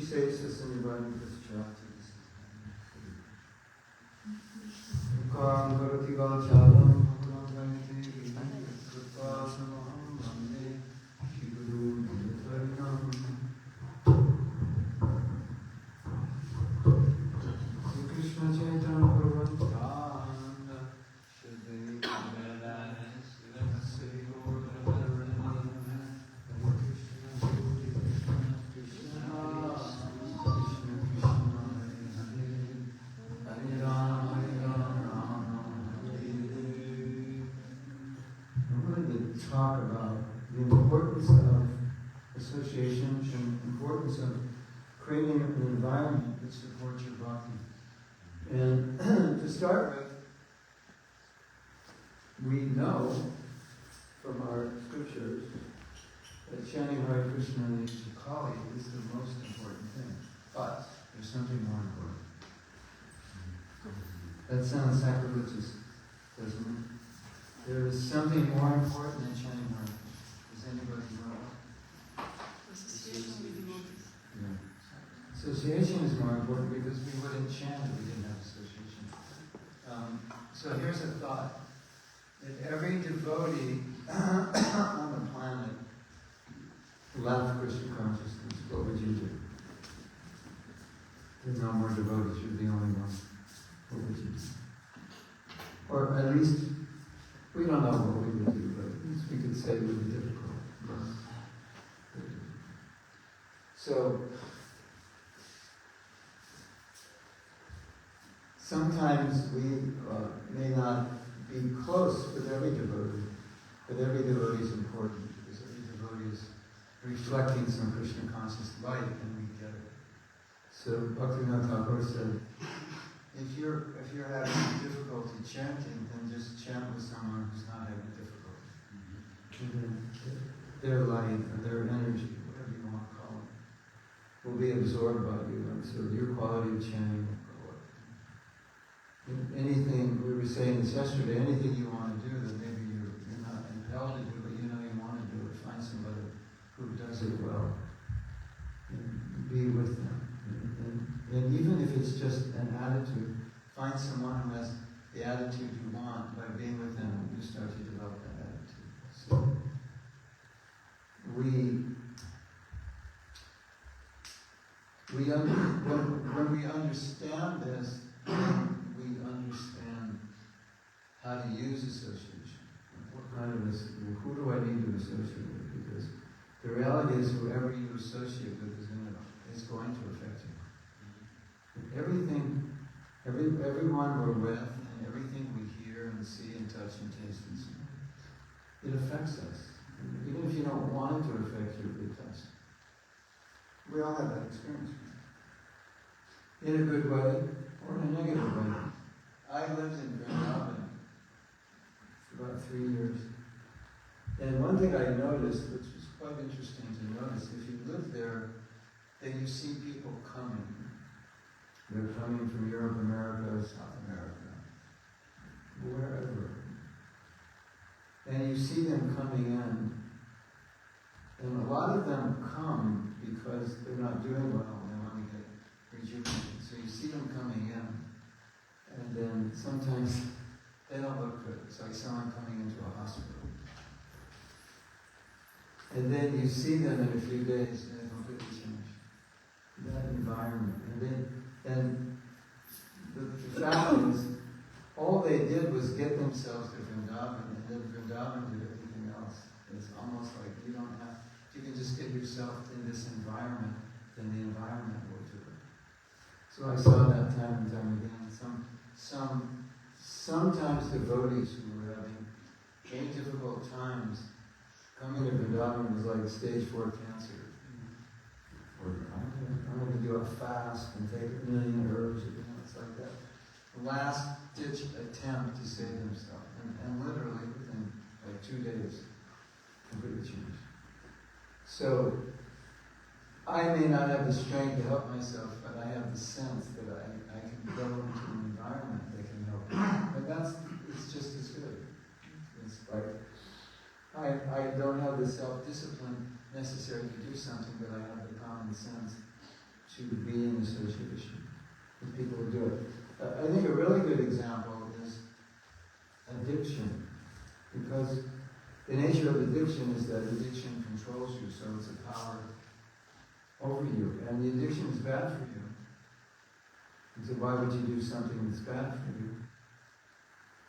saves us in divine Christianity. Ukam karati vachalam bhagavate kripasamaham vande Shiguru Nidharinam. Krishna Chaitanya Prabhu Nityananda Shri talk about the importance of association and the importance of creating an environment that supports your bhakti. And to start with, we know from our scriptures that chanting Hare Krishna and Kali is the most important thing. But there's something more important. That sounds sacrilegious, doesn't it? There is something more important than chanting Hare Krishna. Does anybody know? Yeah. Association is more important because we wouldn't chant if we didn't have association. So here's a thought. That every devotee on the planet left Krishna consciousness, what would you do? There are no more devotees, you're the only one. What would you do? Or at least, we don't know what we would do, but at least we could say it would be difficult. So, sometimes we may not be close with every devotee, but every devotee is important because every devotee is reflecting some Krishna conscious light and we get it. So Bhaktivinoda Thakur said, if you're having difficulty chanting, then just chant with someone who's not having difficulty. And then their light or their energy, whatever you want to call it, will be absorbed by you, and so your quality of chanting will go up. Anything, we were saying this yesterday, anything you want to do that maybe you're not impelled to do, but you know you want to do it, find somebody who does it well. And be with them. And even if it's just an attitude, find someone who has the attitude you want. By being with them, you start to develop that attitude. So, when we understand this, we understand how to use association. What kind of who do I need to associate with? Because the reality is, whoever you associate with is going to affect you. Everyone we're with, and everything we hear and see and touch and taste and smell, it affects us. And even if you don't want it to affect you, it does. We all have that experience. In a good way or in a negative way. I lived in Vrindavan for about 3 years. And one thing I noticed, which was quite interesting to notice, if you live there, then you see people coming. They're coming from Europe, America, South America, wherever. And you see them coming in. And a lot of them come because they're not doing well and they want to get rejuvenated. So you see them coming in, and then sometimes they don't look good. It's like someone coming into a hospital. And then you see them in a few days and they completely change. That environment. And the fact is, all they did was get themselves to Vrindavan, and then Vrindavan did everything else. It's almost like you can just get yourself in this environment, then the environment will do it. So I saw that time and time again. Sometimes devotees who were having very difficult times, coming to Vrindavan was like stage 4 cancer. I'm going to do a fast and take 1 million herbs. It's like that last-ditch attempt to save themselves. And literally, within like 2 days, completely changed. So, I may not have the strength to help myself, but I have the sense that I can go into an environment that can help me. And it's just as good. It's like, I don't have the self-discipline necessary to do something, but I have the common sense to be in association with people who do it. I think a really good example is addiction, because the nature of addiction is that addiction controls you, so it's a power over you, and the addiction is bad for you. And so why would you do something that's bad for you?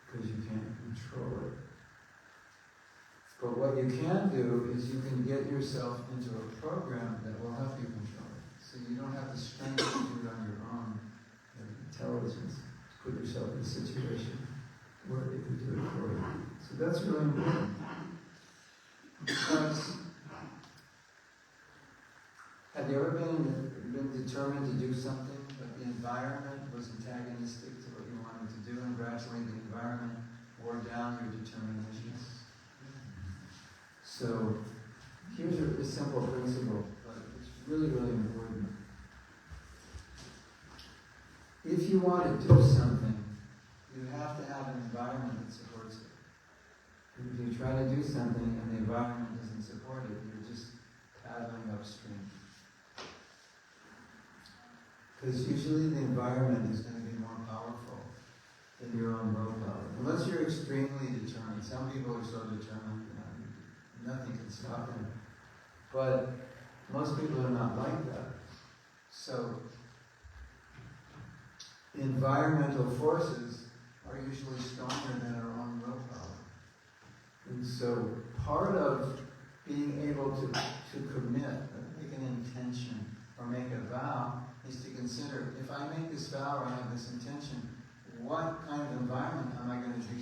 Because you can't control it. But what you can do is you can get yourself into a program that will help you control it. So you don't have the strength to do it on your own. You have intelligence to put yourself in a situation where it can do it for you. So that's really important. Because have you ever been determined to do something, but the environment was antagonistic to what you wanted to do, and gradually the environment wore down your determination? So here's a simple principle, but it's really, really important. If you want to do something, you have to have an environment that supports it. If you try to do something and the environment doesn't support it, you're just paddling upstream. Because usually the environment is going to be more powerful than your own willpower. Unless you're extremely determined. Some people are so determined, nothing can stop them. But most people are not like that. So environmental forces are usually stronger than our own willpower. And so part of being able to commit, or make an intention, or make a vow, is to consider, if I make this vow or I have this intention, what kind of environment am I going to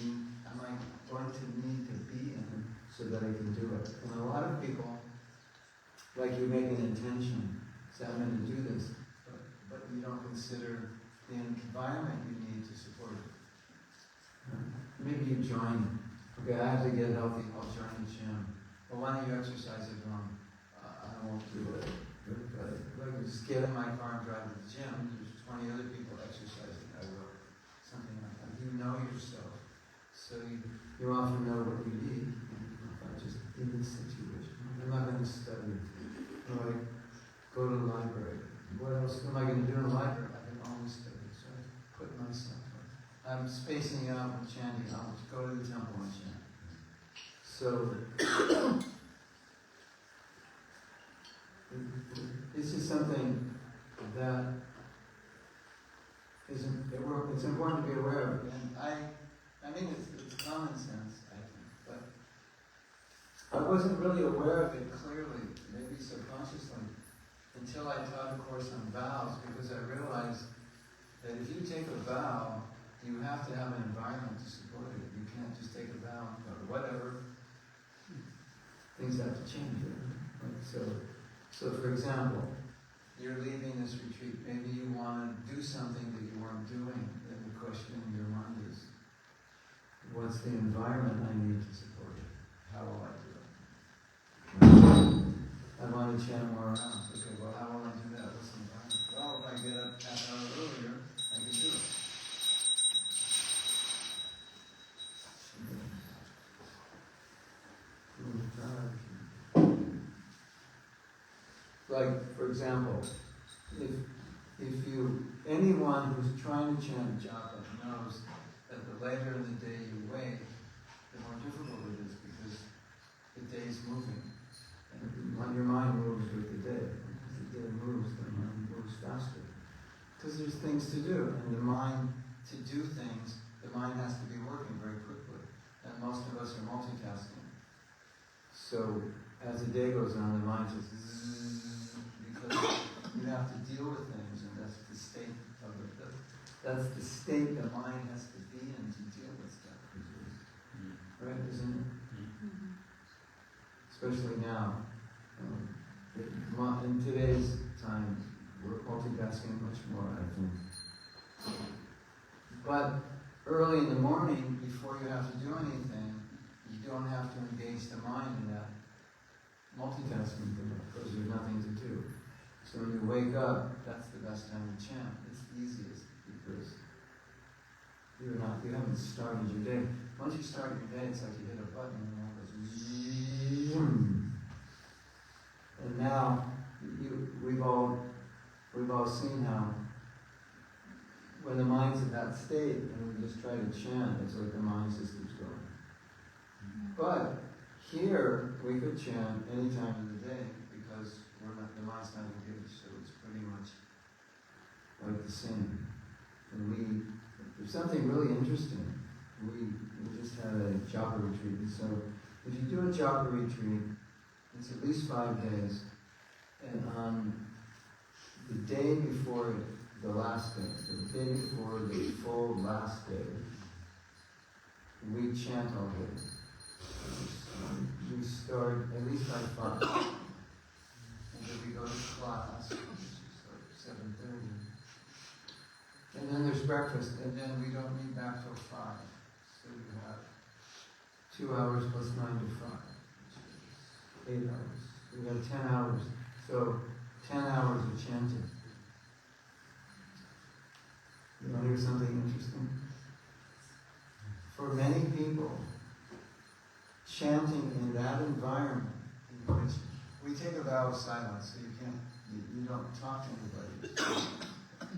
need to be in so that I can do it? And a lot of people, like you make an intention, say I'm going to do this, but you don't consider the environment you need to support it. Maybe you join. Okay, I have to get healthy, I'll join the gym. Well, why don't you exercise at home? I won't do it. But I just get in my car and drive to the gym. There's 20 other people exercising. I will. Something like that. You know yourself. So you often know what you need. If I just in this situation, I'm not going to study. Or I go to the library. What else am I going to do in the library? I can always study. So I put myself up. I'm spacing out and chanting. I'll go to the temple and chant. So this is something that it's important to be aware of. And I mean, it's common sense, I think, but I wasn't really aware of it clearly, maybe subconsciously, until I taught a course on vows, because I realized that if you take a vow, you have to have an environment to support it. You can't just take a vow and go, whatever. Things have to change. Right? So for example, you're leaving this retreat. Maybe you want to do something that you weren't doing. Then the question in your mind is, what's the environment I need to support it? How will I do it? I want to chant more rounds. Okay, well, how will I do that? What's the environment? Well, if I get up half an hour earlier, I can do it. Like, for example, if anyone who's trying to chant japa knows that the later in the day you wait, the more difficult it is, because the day is moving. And your mind moves with the day. As the day moves, the mind moves faster. Because there's things to do, and the mind, to do things, the mind has to be working very quickly. And most of us are multitasking. So as the day goes on, the mind just zzz, because you have to deal with things, and that's the state of it. That's the state the mind has to be in to deal with stuff. Right, isn't it? Especially now. In today's time, we're multitasking much more, I think. But early in the morning, before you have to do anything, you don't have to engage the mind in that multitasking thing, because there's nothing to do. So when you wake up, that's the best time to chant. It's the easiest, because you haven't started your day. Once you start your day, it's like you hit a button and it goes zoom. And now we've all we've all seen how when the mind's in that state and we just try to chant, it's like the mind just keeps going. But here, we could chant any time of the day because the mind's not engaged, so it's pretty much like the same. And there's something really interesting. We just had a japa retreat, and so if you do a japa retreat, it's at least 5 days, and on the day before the last day, the day before the full last day, we chant all day. We start at least by 5, and then we go to class, which is like 7:30. And then there's breakfast, and then we don't meet back till 5. So you have 2 hours plus 9 to 5, which is 8 hours. We have 10 hours. So 10 hours of chanting. You want to hear something interesting? For many people, chanting in that environment, in which we take a vow of silence, so you don't talk to anybody.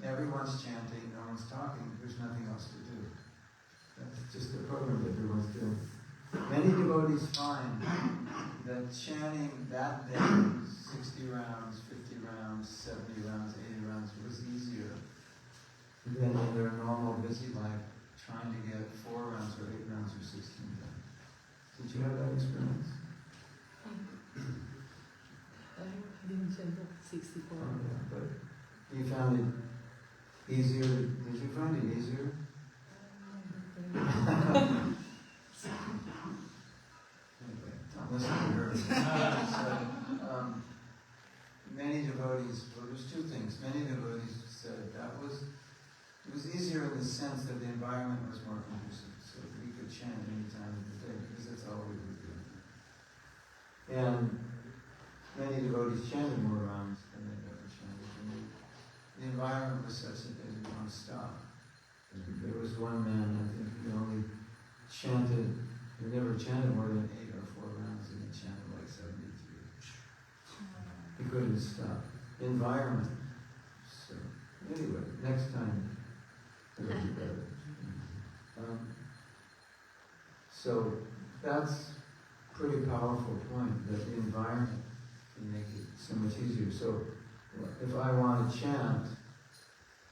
Everyone's chanting, no one's talking, there's nothing else to do. That's just the program that everyone's doing. Many devotees find that chanting that day, 60 rounds, 50 rounds, 70 rounds, 80 rounds, was easier than in their normal busy life, trying to get 4 rounds or 8 rounds or 16 done. Did you have that experience? I didn't chant 64. Oh, yeah, but you found it easier? Did you find it easier? Anyway, don't listen to her. So, many devotees, well, there's 2 things. Many devotees said it was easier in the sense that the environment was more conducive, so we could chant any time of the day because that's all we were doing. And many devotees chanted more rounds than they'd ever chanted. And the environment was such that they didn't want to stop. There was one man, I think, he never chanted more than 8 or 4 rounds, and he chanted like 73. He couldn't stop. Environment. So, anyway, next time it'll be better. So, that's a pretty powerful point, that the environment can make it so much easier. So, if I want to chant,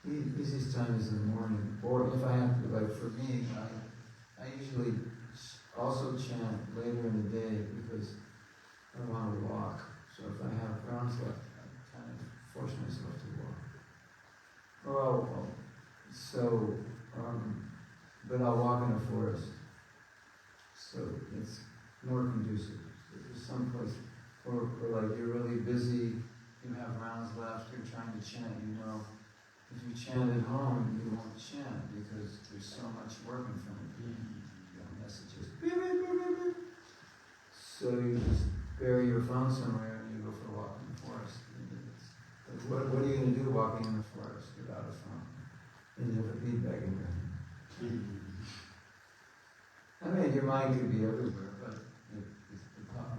the easiest time is in the morning. Or if I have to, like for me, I usually also chant later in the day because I want to walk. So if I have rounds left, I kind of force myself to walk. But I'll walk in a forest. So it's more conducive. There's some place where like you're really busy, you have rounds left, you're trying to chant, if you chant at home, you won't chant because there's so much work in front of you. You got messages. Beep, beep, beep, beep, beep. So you just bury your phone somewhere and you go for a walk in the forest. What are you going to do walking in the forest without a phone? And you have a feedback in your hand. I mean, your mind could be everywhere, but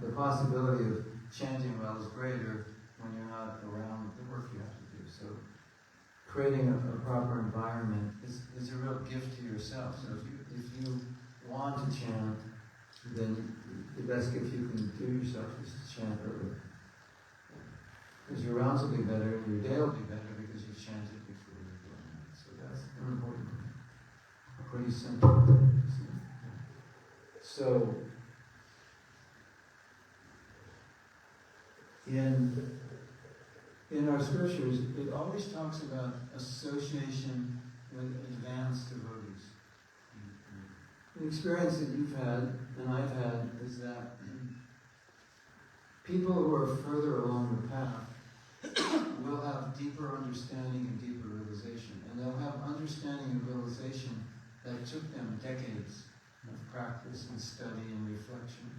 the possibility of chanting well is greater when you're not around the work you have to do. So creating a proper environment is a real gift to yourself. So if you want to chant, then the best gift you can do yourself is to chant early. Because your rounds will be better, and your day will be better because you've chanted before you're doing that. So that's an important thing. Pretty simple. So, in our scriptures, it always talks about association with advanced devotees. The experience that you've had, and I've had, is that people who are further along the path will have deeper understanding and deeper realization. And they'll have understanding and realization that took them decades of practice and study and reflection.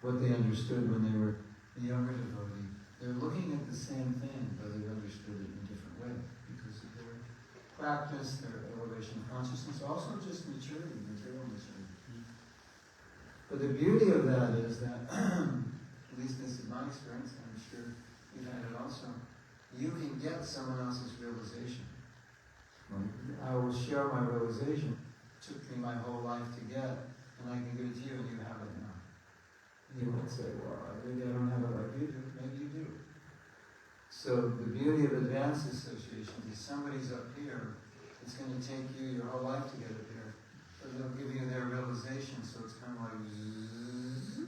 What they understood when they were a younger devotee. They're looking at the same thing, but they've understood it in a different way because of their practice, their elevation of consciousness, also just maturity, material maturity. But the beauty of that is that, at least this is my experience, I'm sure you've had it also, you can get someone else's realization. I will share my realization. It took me my whole life to get, and I can give it to you, and you have it now. You might say, well, maybe I don't have it like you do. Maybe you do. So the beauty of advanced association is somebody's up here. It's going to take you your whole life to get up here. But they'll give you their realization, so it's kind of like zzz.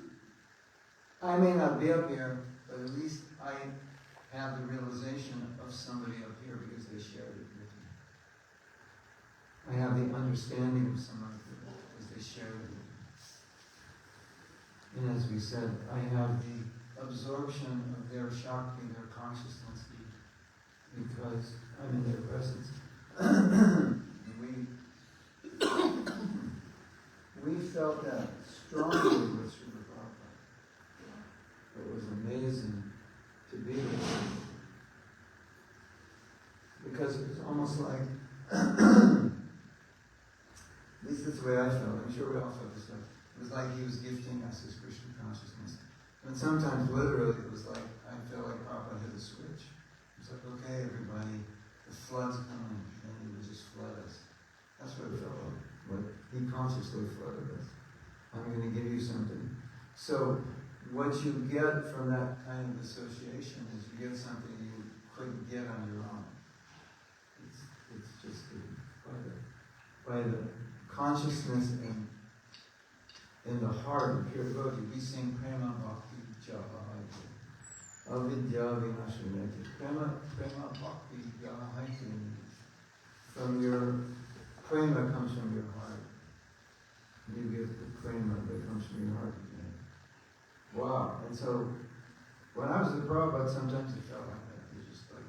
I may not be up here, but at least I have the realization of somebody up here because they shared it with me. I have the understanding of someone because they shared it with me. And as we said, I have the absorption of their Shakti, their consciousness, because I'm in their presence. we felt that strongly with Srila Prabhupada. It was amazing to be with him. Because it was almost like, at least that's the way I felt. I'm sure we all felt this way. It was like he was gifting us his Krishna consciousness. And sometimes literally it was like, I felt like Prabhupada hit a switch. It was like, okay everybody, the flood's coming, and he would just flood us. That's what it felt like. Like he consciously flooded us. I'm going to give you something. So what you get from that kind of association is you get something you couldn't get on your own. It's just by the consciousness in the heart of pure devotee. We sing Prema Bhakti Javahaitu. Avidya Vinashaneti. Prema Bhakti Javahaitu. From your prema comes from your heart. You give the prema that comes from your heart again. Wow. And so when I was at Prabhupada, sometimes it felt like that. It was just like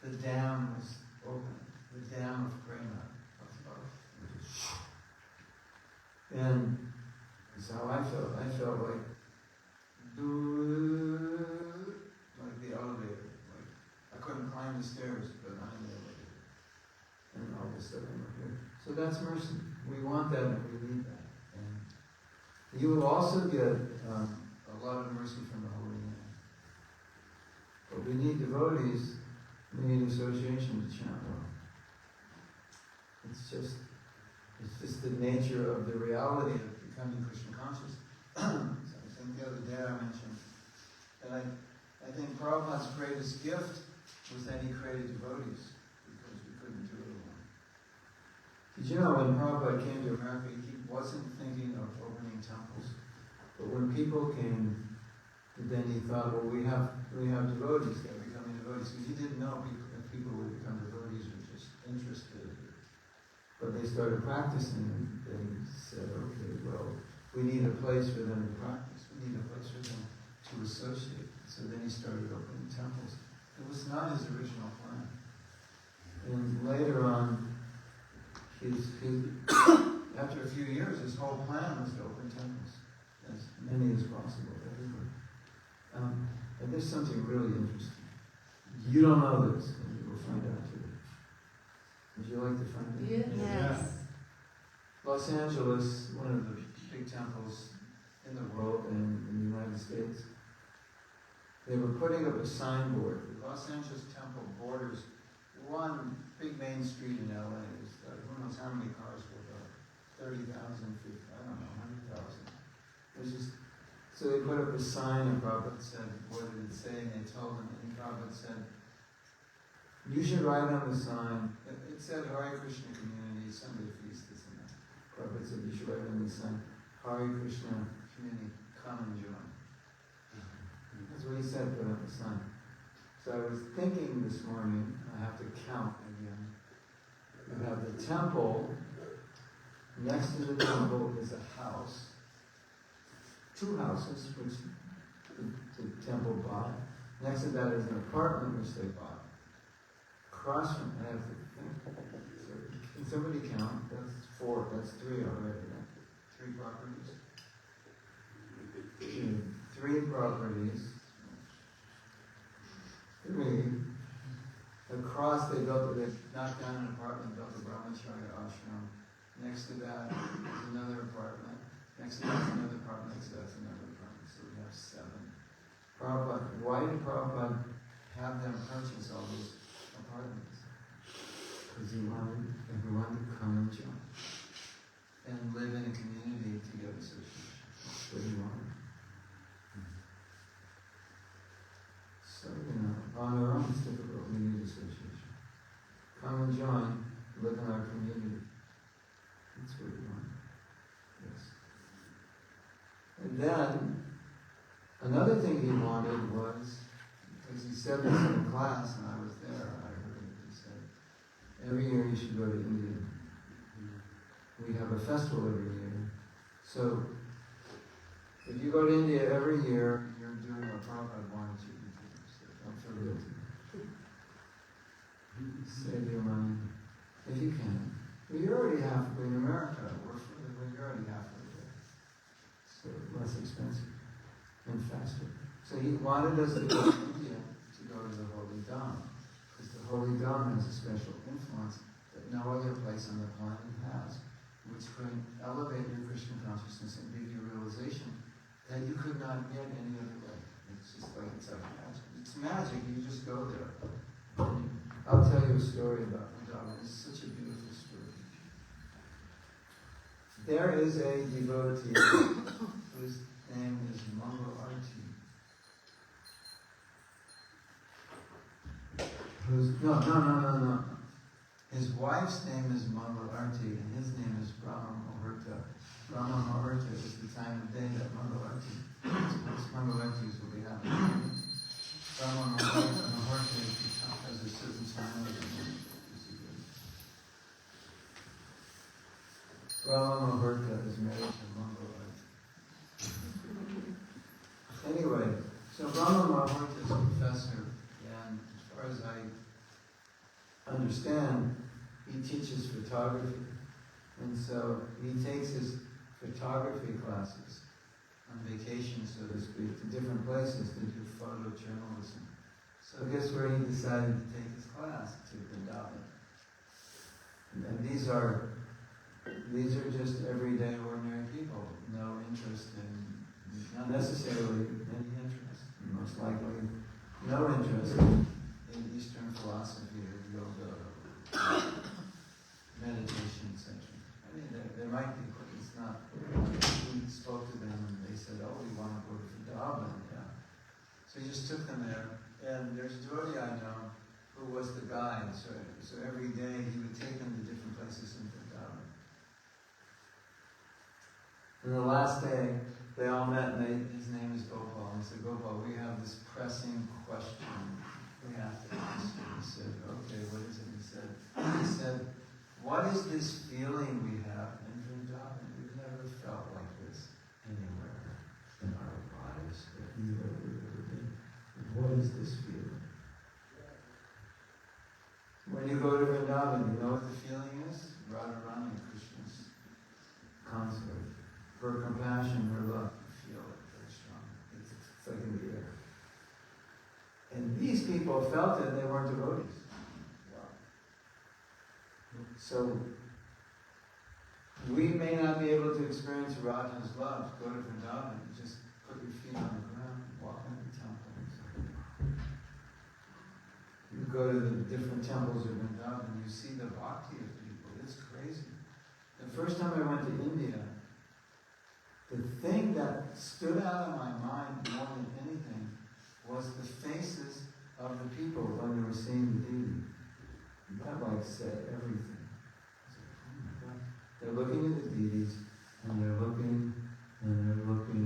the dam was open. The dam of prema. And that's how I felt. I felt like the elevator. Like I couldn't climb the stairs, but I'm in the elevator. And all of a sudden we're here. So that's mercy. We want that and we need that. And you will also get a lot of mercy from the Holy Name. But we need devotees, we need association to chant well. It's just the nature of the reality of becoming Krishna conscious. So I think the other day I mentioned that I think Prabhupada's greatest gift was that he created devotees because we couldn't do it alone. Did you know when Prabhupada came to America, he wasn't thinking of opening temples. But when people came, then he thought, well, we have devotees, they're becoming devotees. Because he didn't know that people would become devotees or just interested. But they started practicing and they said, okay, well, we need a place for them to practice. We need a place for them to associate. So then he started opening temples. It was not his original plan. And later on, after a few years, his whole plan was to open temples. As many as possible everywhere. And there's something really interesting. You don't know this, and you will find out today. Would you like to find out? Yes. Yeah. Los Angeles, one of the big temples in the world and in the United States, they were putting up a signboard. The Los Angeles temple borders one big main street in LA. It was, who knows how many cars were there? 30,000, 50, I don't know, 100,000. It was just, so they put up a sign and Prabhupada said, what did it say? And they told him, and Prabhupada said, you should write on the sign, it said Hare Krishna Community, Sunday Feast, this and that. Prabhupada said, you should write on the sign, Hare Krishna Community, come and join. That's what he said, put on the sign. So I was thinking this morning, I have to count again. We have the temple, next to the temple is a house, 2 houses which the temple bought. Next to that is an apartment which they bought. Across from, I have to think, can somebody count? That's 4, that's 3 already, right? 3 properties. 3 properties. 3. Across they knocked down an apartment, built a brahmacharya ashram. Next to that is another apartment. Next to that is another apartment. Next to that is another apartment. So we have 7. Prabhupada, why did Prabhupada have them purchase all those apartments. Because he wanted everyone to come and join and live in a community together. That's what he wanted. So, on our own it's difficult. We need association. Come and join, live in our community. That's what we want. Yes. And then, another thing he wanted was, because he said this in class, and I was there, I heard it, he said, every year you should go to India. We have a festival every year. So, if you go to India every year, you're doing what Prabhupada wanted you to do. So don't feel guilty. Save your money, if you can. Well, you're already halfway in America. You're already halfway there. So less expensive and faster. So he wanted us to go to India to go to the Holy Dham. Because the Holy Dham has a special influence that no other place on the planet has, which could elevate your Krishna consciousness and give you a realization that you could not get any other way. It's just like, it's like magic. It's magic, you just go there. I'll tell you a story about Vrindavan. It's such a beautiful story. There is a devotee whose name is Mangal Arti. No. His wife's name is Mangal Arti, and his name is Brahma Muhurta. Brahma Muhurta is the time of day that Mangal Arti, Mangal Artis will be happening. Brahma Muhurta has a certain time of the day. Brahma Muhurta is married to Mangal Arti. Anyway, so Brahma Muhurta is a professor, and as far as I understand, he teaches photography. And so he takes his photography classes on vacation, so to speak, to different places to do photojournalism. So guess where he decided to take his class? To Vrindavan. And these are just everyday, ordinary people. No interest in, not necessarily any interest, most likely no interest in Eastern philosophy or yoga, meditation, etc. I mean, there might be, but it's not. We spoke to them and they said, oh, we want to go to Vrindavan, yeah. So he just took them there, and there's a devotee I know who was the guide, so every day he would take them to different places in Vrindavan. And the last day, they all met, and his name is Gopal, and he said, Gopal, we have this pressing question we have to ask you. He said, okay, what is it? He said, what is this feeling we have in Vrindavan? We've never felt like this anywhere in our lives that we've ever been. And what is this feeling? When you go to Vrindavan, you know what the feeling is? Radharani, Krishna's consort. Her compassion, her love, you feel it very strong. It's like in the air. And these people felt it, and they weren't devotees. Wow. So, we may not be able to experience Radha's love. Go to Vrindavan, just put your feet on the ground, walk in the temples. You go to the different temples of Vrindavan, you see the bhakti of people. It's crazy. The first time I went to India, the thing that stood out in my mind more than anything was the faces of the people when they were seeing the deity. That said everything. I said, oh my God. They're looking at the deities, and they're looking, and they're looking,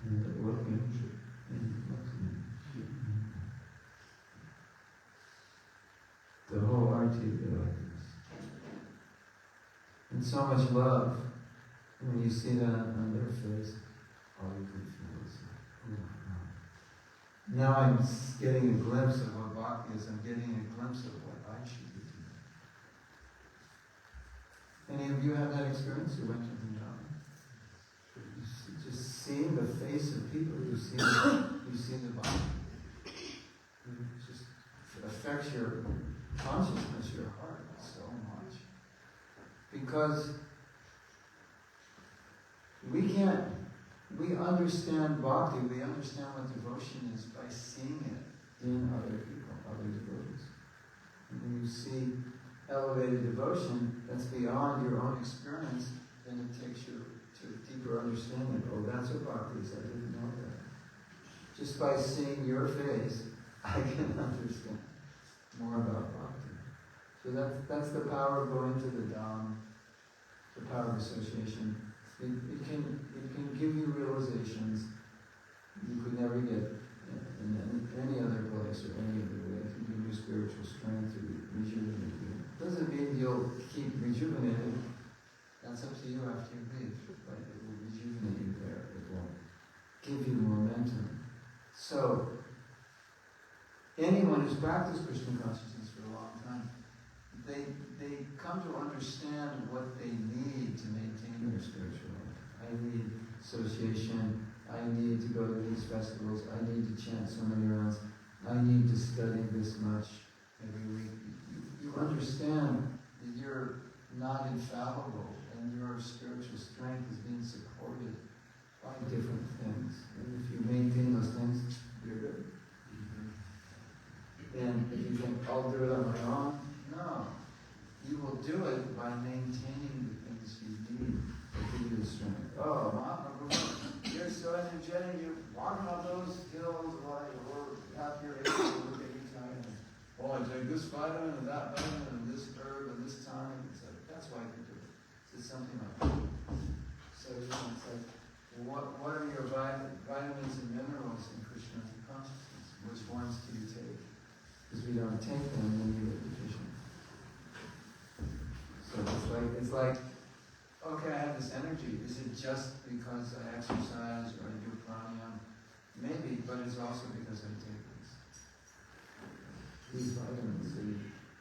and they're looking, and they're looking. The whole arti is like this. And so much love. When you see that on their face, all you can feel is like, oh my God. Now I'm getting a glimpse of what Bhakti is. I'm getting a glimpse of what I should be doing. Any of you have that experience? You went to Vrindavan? Just seeing the face of people, you see the Bhakti. It just affects your consciousness, your heart so much. Because we understand bhakti, we understand what devotion is by seeing it. in other people, other devotees. And when you see elevated devotion that's beyond your own experience, then it takes you to a deeper understanding. Oh, that's what Bhakti is. I didn't know that. Just by seeing your face, I can understand more about Bhakti. So that's the power of going to the Dham, the power of association. It can give you realizations you could never get in any other place or any other way. It can give you spiritual strength to rejuvenate you. Doesn't mean you'll keep rejuvenated. That's up to you after you leave. But it will rejuvenate you there. It will give you momentum. So, anyone who's practiced Krishna consciousness for a long time, they come to understand what they need to maintain their spiritual life. I need association. I need to go to these festivals. I need to chant so many rounds. I need to study this much every week. You understand that you're not infallible and your spiritual strength is being supported by different things. And if you maintain those things, you're good. And if you think, I'll do it on my own, no. You will do it by maintaining the things you need to give you the strength. Oh, Mahatma Prabhu, you're so energetic, you walk on those hills while you're half your age, you look at each time. Oh, I take this vitamin and that vitamin and this herb and this tonic, etc. That's why I can do it. It's something like that. So it's like, what are your vitamins and minerals in Krishna consciousness? Which ones do you take? Because we don't take them, then you get deficient. So it's like, okay, I have this energy. Is it just because I exercise or I do pranayama? Maybe, but it's also because I take these vitamins.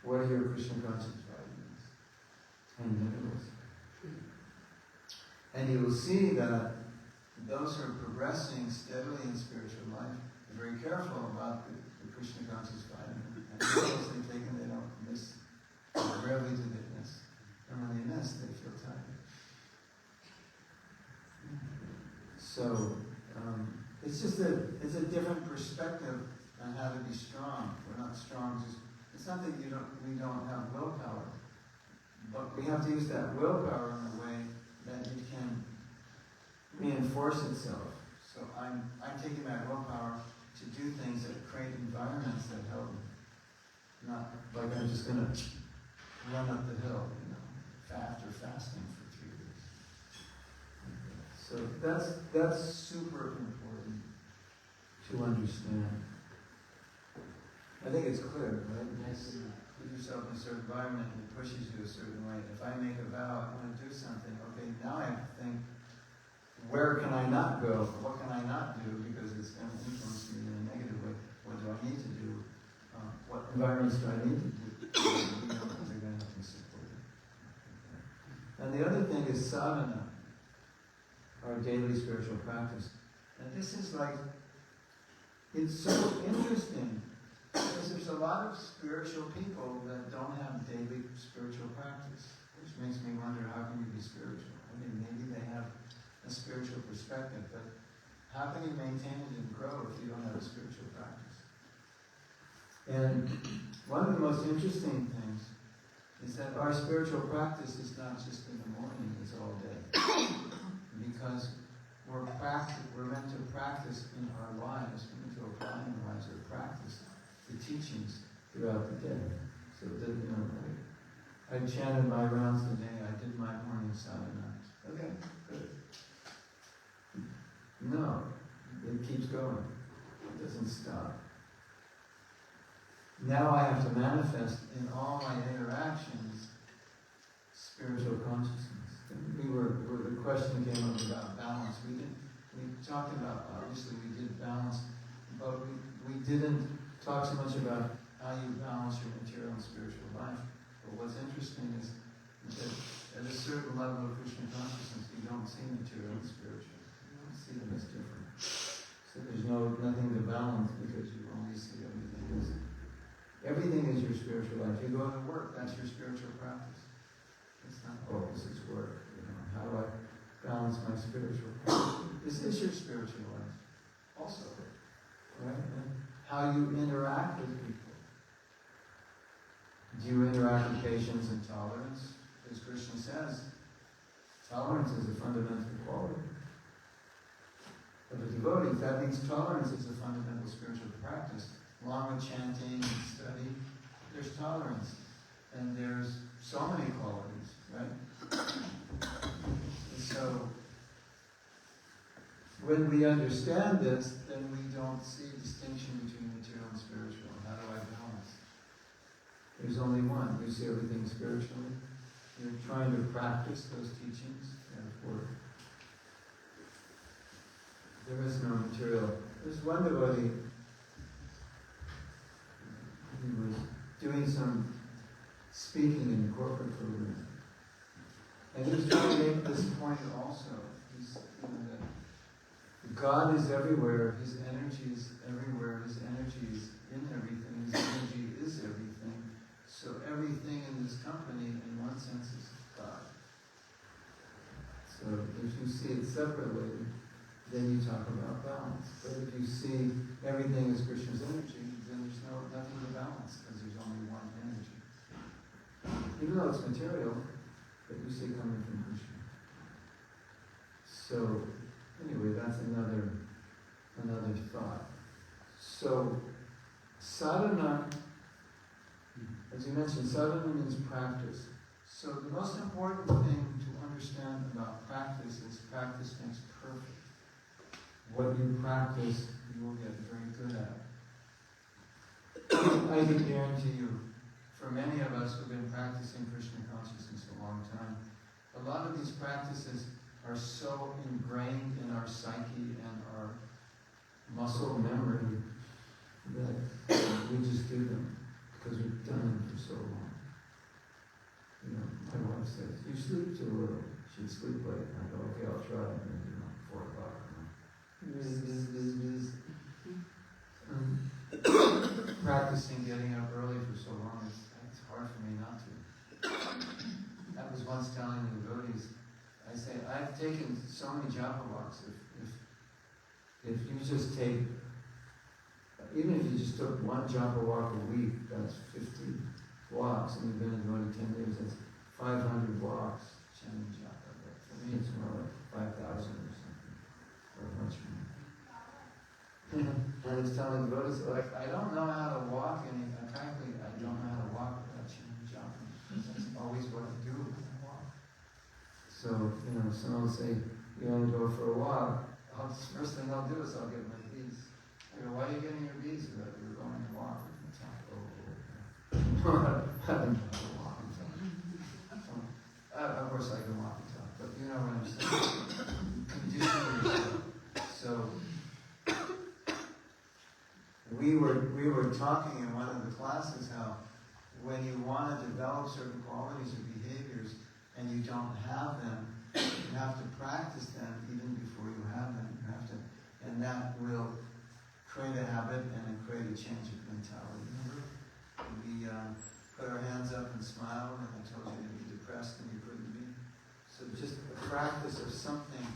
What are your Krishna conscious vitamins and minerals? And you will see that those who are progressing steadily in spiritual life are very careful about the Krishna conscious vitamin. And the minerals they've taken, they don't miss. Rarely do they miss. And when they miss, they feel tired. So, it's just it's a different perspective on how to be strong. We're not strong, it's not that we don't have willpower, but we have to use that willpower in a way that it can reinforce itself. So I'm taking that willpower to do things that create environments that help me. Not like I'm just going to run up the hill, after fasting for 3 weeks. So that's super important to understand. I think it's clear, right? Yes. Put yourself in a certain environment and it pushes you a certain way. If I make a vow, I want to do something, okay, now I have to think, where can I not go? What can I not do? Because it's going to influence me in a negative way. What do I need to do? What environments do I need to do? They're going to help me support it. And the other thing is sadhana, our daily spiritual practice. And this is it's so interesting. Because there's a lot of spiritual people that don't have daily spiritual practice, which makes me wonder, how can you be spiritual? I mean, maybe they have a spiritual perspective, but how can you maintain it and grow if you don't have a spiritual practice? And one of the most interesting things is that our spiritual practice is not just in the morning, it's all day. Because we're meant to practice in our lives, we're meant to apply in our lives or practice the teachings throughout the day. So that, I chanted my rounds today, I did my morning sadhana. Okay, good. No, it keeps going. It doesn't stop. Now I have to manifest in all my interactions spiritual consciousness. The question came up about balance. We talked about, obviously we did balance, but we didn't talk so much about how you balance your material and spiritual life. But what's interesting is that at a certain level of Krishna consciousness, you don't see material and spiritual. You don't see them as different. So there's nothing to balance because you only see everything is your spiritual life. You go to work, that's your spiritual practice. It's not, this is work. How do I balance my spiritual practice? This is your spiritual life also. Right? And how you interact with people. Do you interact with patience and tolerance? As Krishna says, tolerance is a fundamental quality of a devotee. That means tolerance is a fundamental spiritual practice. Along with chanting and study, there's tolerance. And there's so many qualities, right? And so, when we understand this, then we don't see a distinction between material and spiritual. How do I balance? There's only one. You see everything spiritually. You're trying to practice those teachings, therefore there is no material. There's one devotee, he was doing some speaking in the corporate program. And he was trying to make this point also. He's, that God is everywhere, His energy is everywhere, His energy is in everything, His energy is everything. So everything in this company, in one sense, is God. So if you see it separately, then you talk about balance. But if you see everything as Krishna's energy, then there's nothing to balance, because there's only one energy. Even though it's material, but you see coming from Krishna. So, anyway, that's another thought. So, sadhana, as you mentioned, sadhana means practice. So the most important thing to understand about practice is practice makes perfect. What you practice, you will get very good at. I can guarantee you, for many of us who've been practicing Krishna consciousness a long time, a lot of these practices are so ingrained in our psyche and our muscle memory that we just do them because we've done them for so long. You know, my wife says, "You sleep too little." She'd sleep late. I go, "Okay, I'll try." And then, 4 o'clock. Practicing getting up early for so long, it's hard for me not to. I was once telling the devotees, I say, I've taken so many japa walks. If you just take, even if you just took one japa walk a week, that's 50 walks, and you've been doing it 10 years, that's 500 walks, chanting japa. But for me, it's more like 5,000 or something, or much more. And I was telling the devotees, like, I don't know how to walk, and frankly, I don't know how to walk without chanting japa. That's always what I do when I walk. So, someone will say, "You want to go for a walk?" First thing I'll do is I'll get my beads. I go, "Why are you getting your beads?" You're going to walk with the top. I don't know how to walk and talk. Of course I can walk and talk, but you know what I'm saying. Condition yourself. So we were talking in one of the classes how when you want to develop certain qualities or behaviors and you don't have them, you have to practice them even before you have them. You have to, and that will create a habit and then create a change of mentality. Remember? We put our hands up and smiled, and I told you to be depressed and you couldn't be. So just a practice of something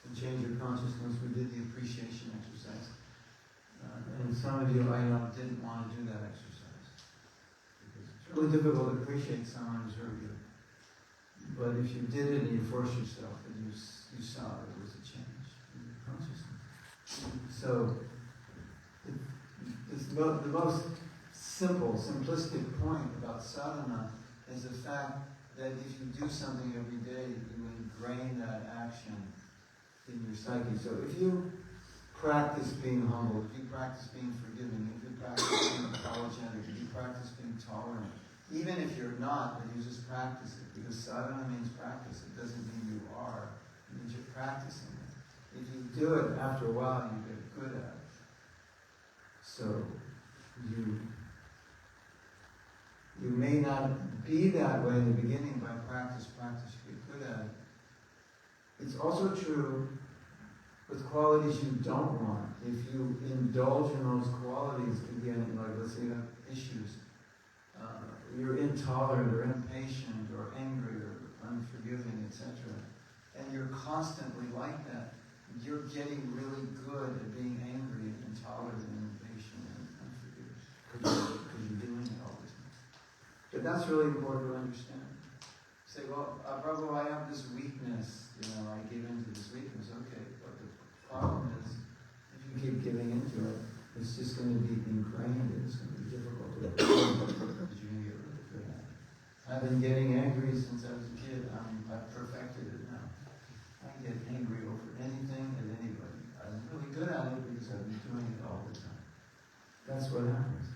can change your consciousness. We did the appreciation exercise. And some of you, I know, didn't want to do that exercise. Because it's really difficult to appreciate someone who's hurt you. But if you did it and you forced yourself, then you saw there was a change in your consciousness. So, the most simplistic point about sadhana is the fact that if you do something every day, you ingrain that action in your psyche. So if you practice being humble, if you practice being forgiving, if you practice being apologetic, if you practice being tolerant, even if you're not, but you just practice it, because sadhana means practice. It doesn't mean you are. It means you're practicing it. If you do it, after a while, you get good at it. So you may not be that way in the beginning. By practice, you get good at it. It's also true with qualities you don't want. If you indulge in those qualities again, like let's say you have issues, you're intolerant or impatient or angry or unforgiving, etc., and you're constantly like that, you're getting really good at being angry and intolerant and impatient. because you're doing it all the time. But that's really important to understand. Say, well, Prabhu, I have this weakness, I give into this weakness. Okay, but the problem is, if you keep giving into it, it's just going to be ingrained, and it's going to be difficult to overcome because you're going to get really good at it. I've been getting angry since I was a kid. I've perfected it now. I get angry over anything and anybody. I'm really good at it because I've been doing it all the time. That's what happens.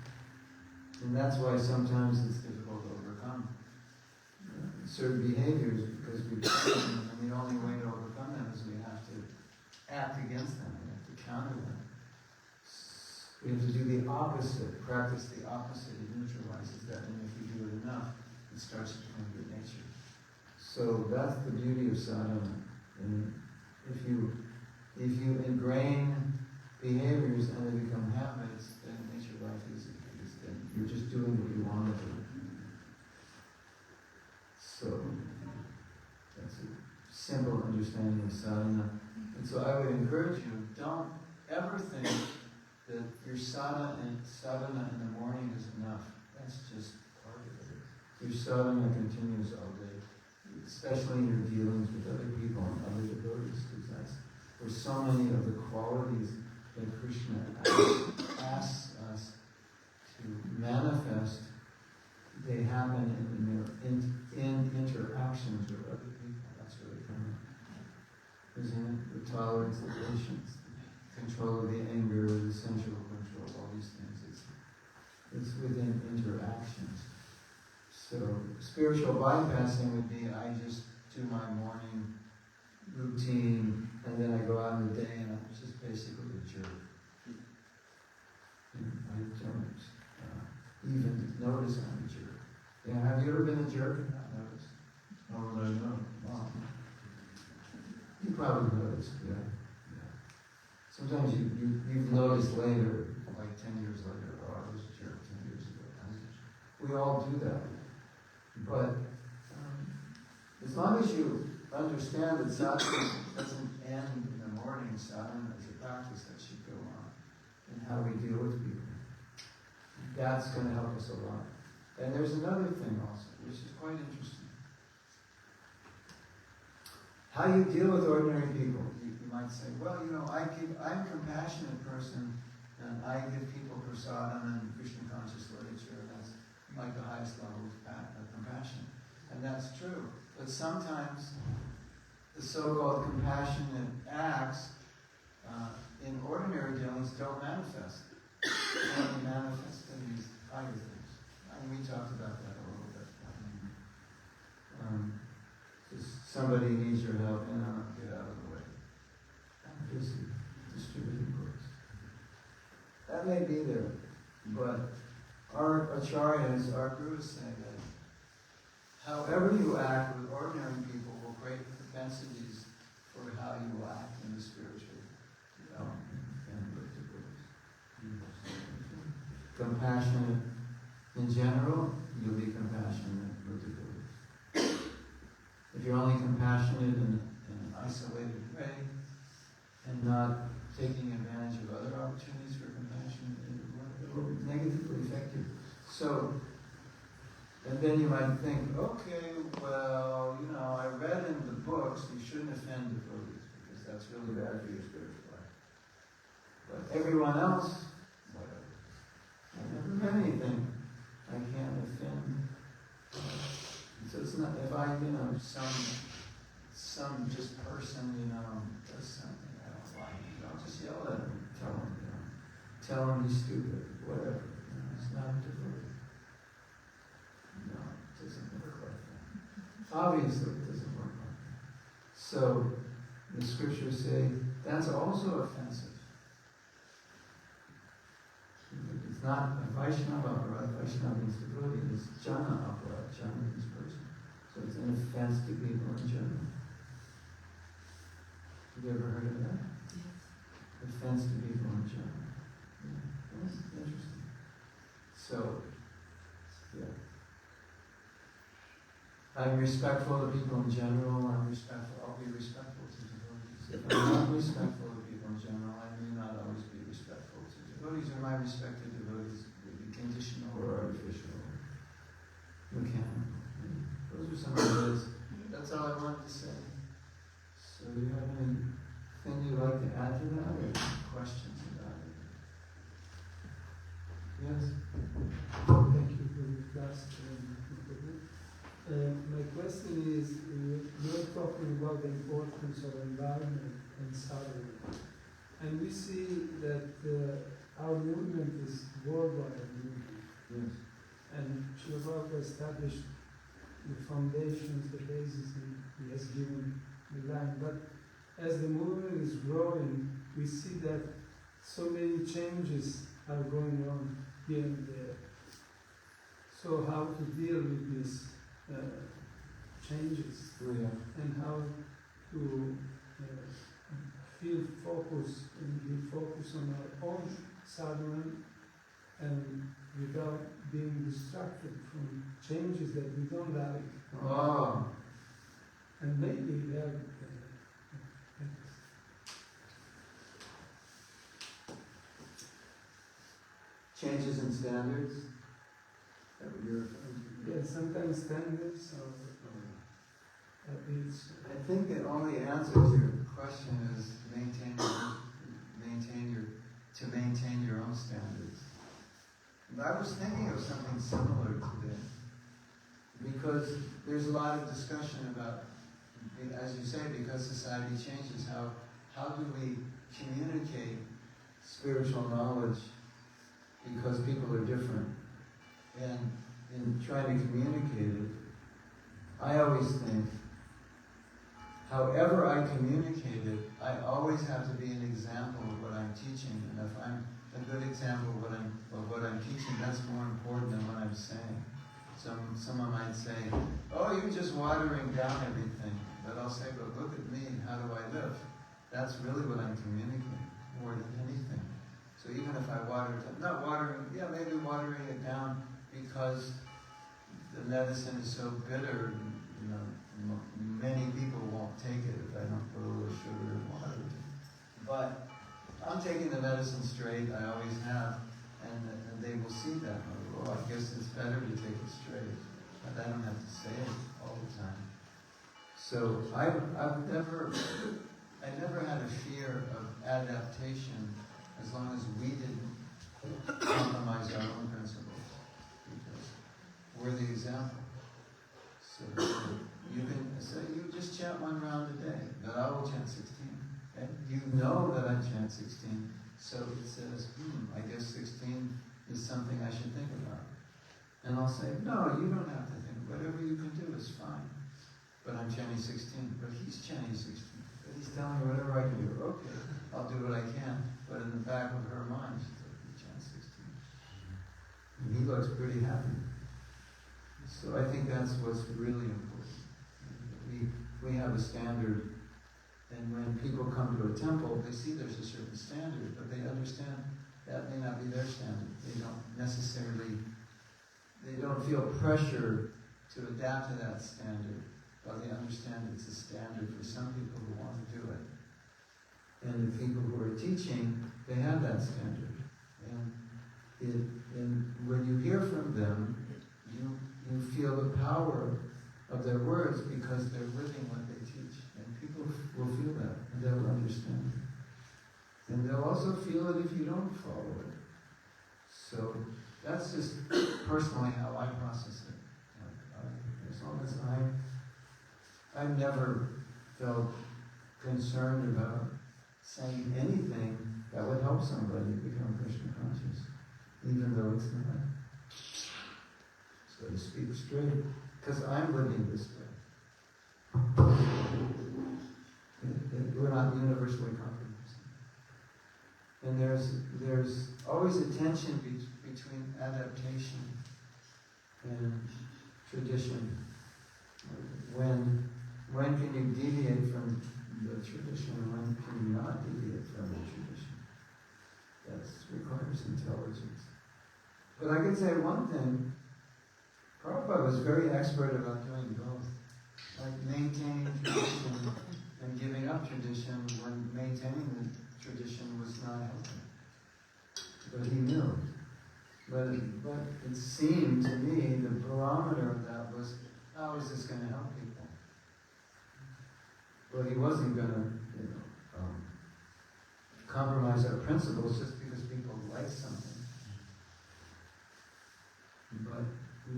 And that's why sometimes it's difficult to overcome certain behaviors, because we train them, and the only way to overcome them is we have to act against them, we have to counter them. We have to do the opposite, practice the opposite. It neutralizes that, and if we do it enough, it starts to become good nature. So that's the beauty of sadhana. And if you ingrain behaviors and they become habits, then nature life is then you're just doing what you want to do. So that's a simple understanding of sadhana. And so I would encourage you, don't ever think that your sadhana in the morning is enough. That's just part of it. Your sadhana continues all day, especially in your dealings with other people and other devotees, because that's where so many of the qualities that Krishna asks us to manifest, they happen in interactions with other people. That's really common. Isn't it? The tolerance, the patience, the control of the anger, the sensual control, all these things. It's within interactions. So spiritual bypassing would be I just do my morning routine and then I go out in the day and I'm just basically a jerk. And I don't even notice I'm a jerk. Yeah, have you ever been a jerk and not noticed? Oh, no. Well, you probably noticed, yeah. Sometimes you've noticed later, like 10 years later, oh, I was a jerk 10 years ago. We all do that. But as long as you understand that sadhana doesn't end in the morning, sadhana is a practice that should go on in how we deal with people. That's going to help us a lot. And there's another thing also, which is quite interesting. How you deal with ordinary people. You might say, well, I'm a compassionate person, and I give people prasadam and Krishna conscious literature, and that's like the highest level of compassion. And that's true. But sometimes the so-called compassionate acts in ordinary dealings don't manifest. They only manifest in these higher things. And we talked about that a little bit. Somebody needs your help, and get out of the way. I'm busy distributing books. That may be there, but our acharyas, our gurus say that however you act with ordinary people will create propensities for how you will act in the spiritual development and with the Buddhas. Compassionate in general, you'll be compassionate with the Buddhas. If you're only compassionate in an isolated way and not taking advantage of other opportunities for compassion, it will negatively affect you. So, and then you might think, okay, well, I read in the books you shouldn't offend devotees because that's really bad for your spiritual life. But everyone else, whatever. I never read anything. I can't offend. So it's not, if I, some just person, does something I don't like, I'll just yell at him, tell him he's stupid, whatever. It's not a devotee. No, it doesn't work like that. Obviously, it doesn't work like that. So, the scriptures say that's also offensive. It's not a Vaishnava aparad. Vaishnava means devotee. It's jana aparad. Jana means person. So it's an offense to people in general. Have you ever heard of that? Yes. Offense to people in general. Yeah. That's interesting. So, yeah. I'm respectful of people in general. I'll be respectful to devotees. If I'm not respectful of people in general, I may not always be respectful to devotees, or my respected devotees will be conditional or artificial, mechanical. Those are some ideas. That's all I wanted to say. So do you have anything you'd like to add to that, or questions about it? Yes? Thank you for the class. My question is, you're talking about the importance of environment and sadhana. And we see that our movement is worldwide movement. Yes. And Srila Prabhupada established the foundations, the basis, and he has given the line. But as the movement is growing, we see that so many changes are going on here and there. So how to deal with these changes, and how to feel focused and be focused on our own sadhana, and without being distracted from changes that we don't like. Oh. And maybe that. Changes in standards? That what you're referring to? Yeah, sometimes standards or habits. I think the only answer to your question is maintain your own standards. I was thinking of something similar today, because there's a lot of discussion about, as you say, because society changes, how do we communicate spiritual knowledge, because people are different. And in trying to communicate it, I always think, however I communicate it, I always have to be an example of what I'm teaching. And if I'm a good example of what I'm teaching, that's more important than what I'm saying. Someone might say, oh, you're just watering down everything. But I'll say, but look at me, how do I live? That's really what I'm communicating, more than anything. So even if I water it, not watering, maybe watering it down because the medicine is so bitter, many people won't take it if I don't put a little sugar and water. But I'm taking the medicine straight, I always have, and they will see that. Oh, I guess it's better to take it straight. But I don't have to say it all the time. So I never had a fear of adaptation as long as we didn't compromise our own principles, because we're the example. So you can say, you just chant one round a day, but I will chant 16. And you know that I chant 16, so it says, I guess 16 is something I should think about. And I'll say, no, you don't have to think. Whatever you can do is fine. But I'm chanting 16, but he's chanting 16. But he's telling me whatever I can do. Okay, I'll do what I can. But in the back of her mind, she's like, you chant 16. And he looks pretty happy. So I think that's what's really important. We have a standard, and when people come to a temple, they see there's a certain standard, but they understand that may not be their standard. They don't feel pressure to adapt to that standard, but they understand it's a standard for some people who want to do it. And the people who are teaching, they have that standard. And when you hear from them, you feel the power of their words because they're living what they teach. And people will feel that, and they'll understand it. And they'll also feel it if you don't follow it. So that's just personally how I process it. As long as I've never felt concerned about saying anything that would help somebody become Krishna conscious, even though it's not. So to speak straight, because I'm living this way. We're not universally compromising. And there's always a tension between adaptation and tradition. When can you deviate from the tradition, and when can you not deviate from the tradition? That requires intelligence. But I can say one thing, Prabhupada was very expert about doing both. Like maintaining tradition and giving up tradition when maintaining the tradition was not helping. But he knew. But it seemed to me the barometer of that was, how is this going to help people? Well, he wasn't going to, compromise our principles just because people like something. But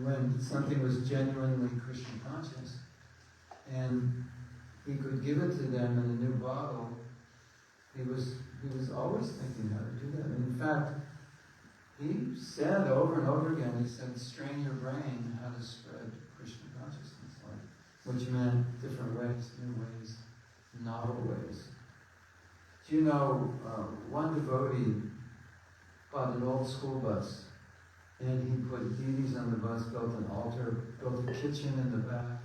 when something was genuinely Krishna conscious, and he could give it to them in a new bottle, he was always thinking how to do that. And in fact, he said over and over again, he said, strain your brain how to spread Krishna consciousness, which meant different ways, new ways, novel ways. Do you know, one devotee bought an old school bus, and he put deities on the bus, built an altar, built a kitchen in the back,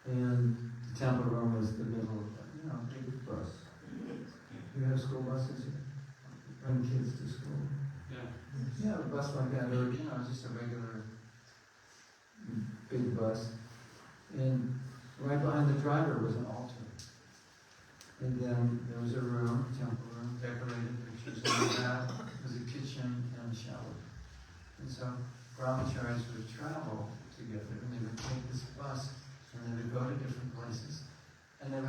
and the temple room was the middle of it, big bus. You have school buses here? Bring kids to school? Yeah, a bus like that, or, just a regular big bus. And right behind the driver was an altar. And then there was a room, temple room, decorated pictures on the back. There was a kitchen and a shower. And so brahmacharis would travel together, and they would take this bus, and they would go to different places. And they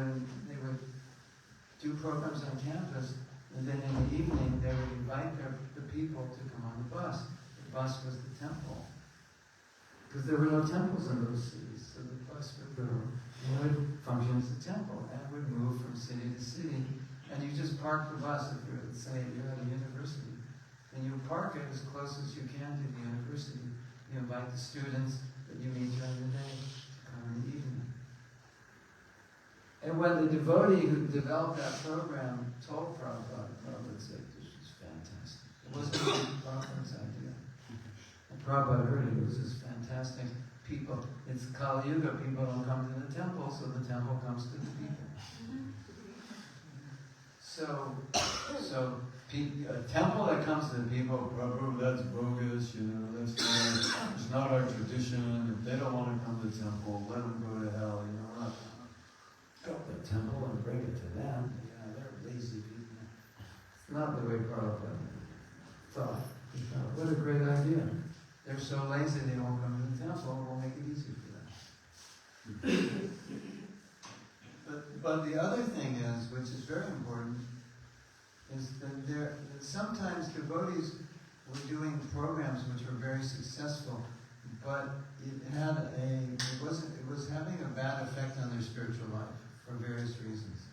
would do programs on campus, and then in the evening they would invite the people to come on the bus. The bus was the temple. Because there were no temples in those cities, so the bus would go. It would function as a temple, and it would move from city to city. And you just park the bus if you're, let's say, you're at a university. And you park it as close as you can to the university. You invite the students that you meet during the day to come in the evening. And when the devotee who developed that program told Prabhupada, Prabhupada said, this was fantastic. It wasn't Prabhupada's idea. And Prabhupada heard it, was just fantastic. People, it's Kali Yuga, people don't come to the temple, so the temple comes to the people. So a temple that comes to the people, Prabhu, that's bogus, it's not our tradition. If they don't want to come to the temple, let them go to hell, we're not build the temple and bring it to them. They're lazy people. It's not the way Prabhupada thought. He thought, what a great idea. They're so lazy they won't come to the temple, we'll make it easy for them. But the other thing is, which is very important, is that sometimes devotees were doing programs which were very successful, but it was having a bad effect on their spiritual life for various reasons,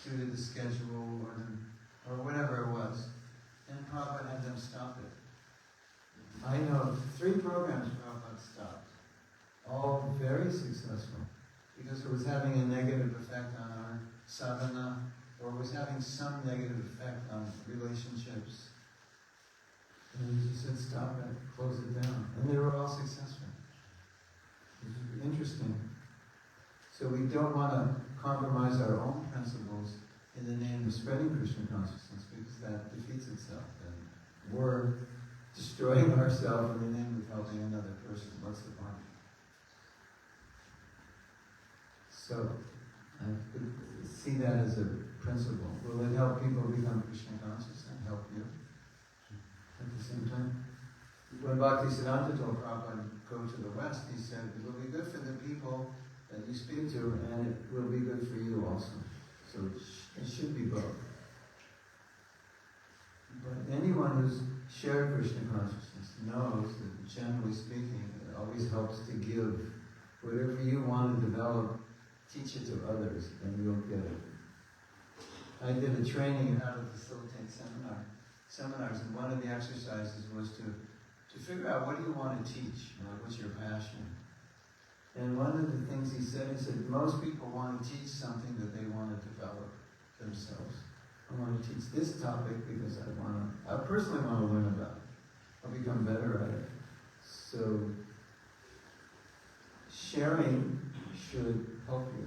due to the schedule or whatever it was. And Prabhupada had them stop it. I know 3 programs Prabhupada stopped, all very successful, because it was having a negative effect on our sadhana, or was having some negative effect on relationships. And he said, stop it, close it down. And they were all successful. It was interesting. So we don't want to compromise our own principles in the name of spreading Krishna consciousness, because that defeats itself. And we're destroying ourselves in the name of helping another person. What's the point? So, I could see that as a principle. Will it help people become Krishna conscious and help you at the same time? When Bhakti Siddhanta told Prabhupada to go to the West, he said, it will be good for the people that you speak to, and it will be good for you also. So it should be both. But anyone who's shared Krishna consciousness knows that, generally speaking, it always helps to give. Whatever you want to develop, teach it to others, and you'll get it. I did a training in how to facilitate seminars, and one of the exercises was to figure out, what do you want to teach? What's your passion? And one of the things he said, most people want to teach something that they want to develop themselves. I want to teach this topic because I personally want to learn about it. I'll become better at it. So, sharing should help you.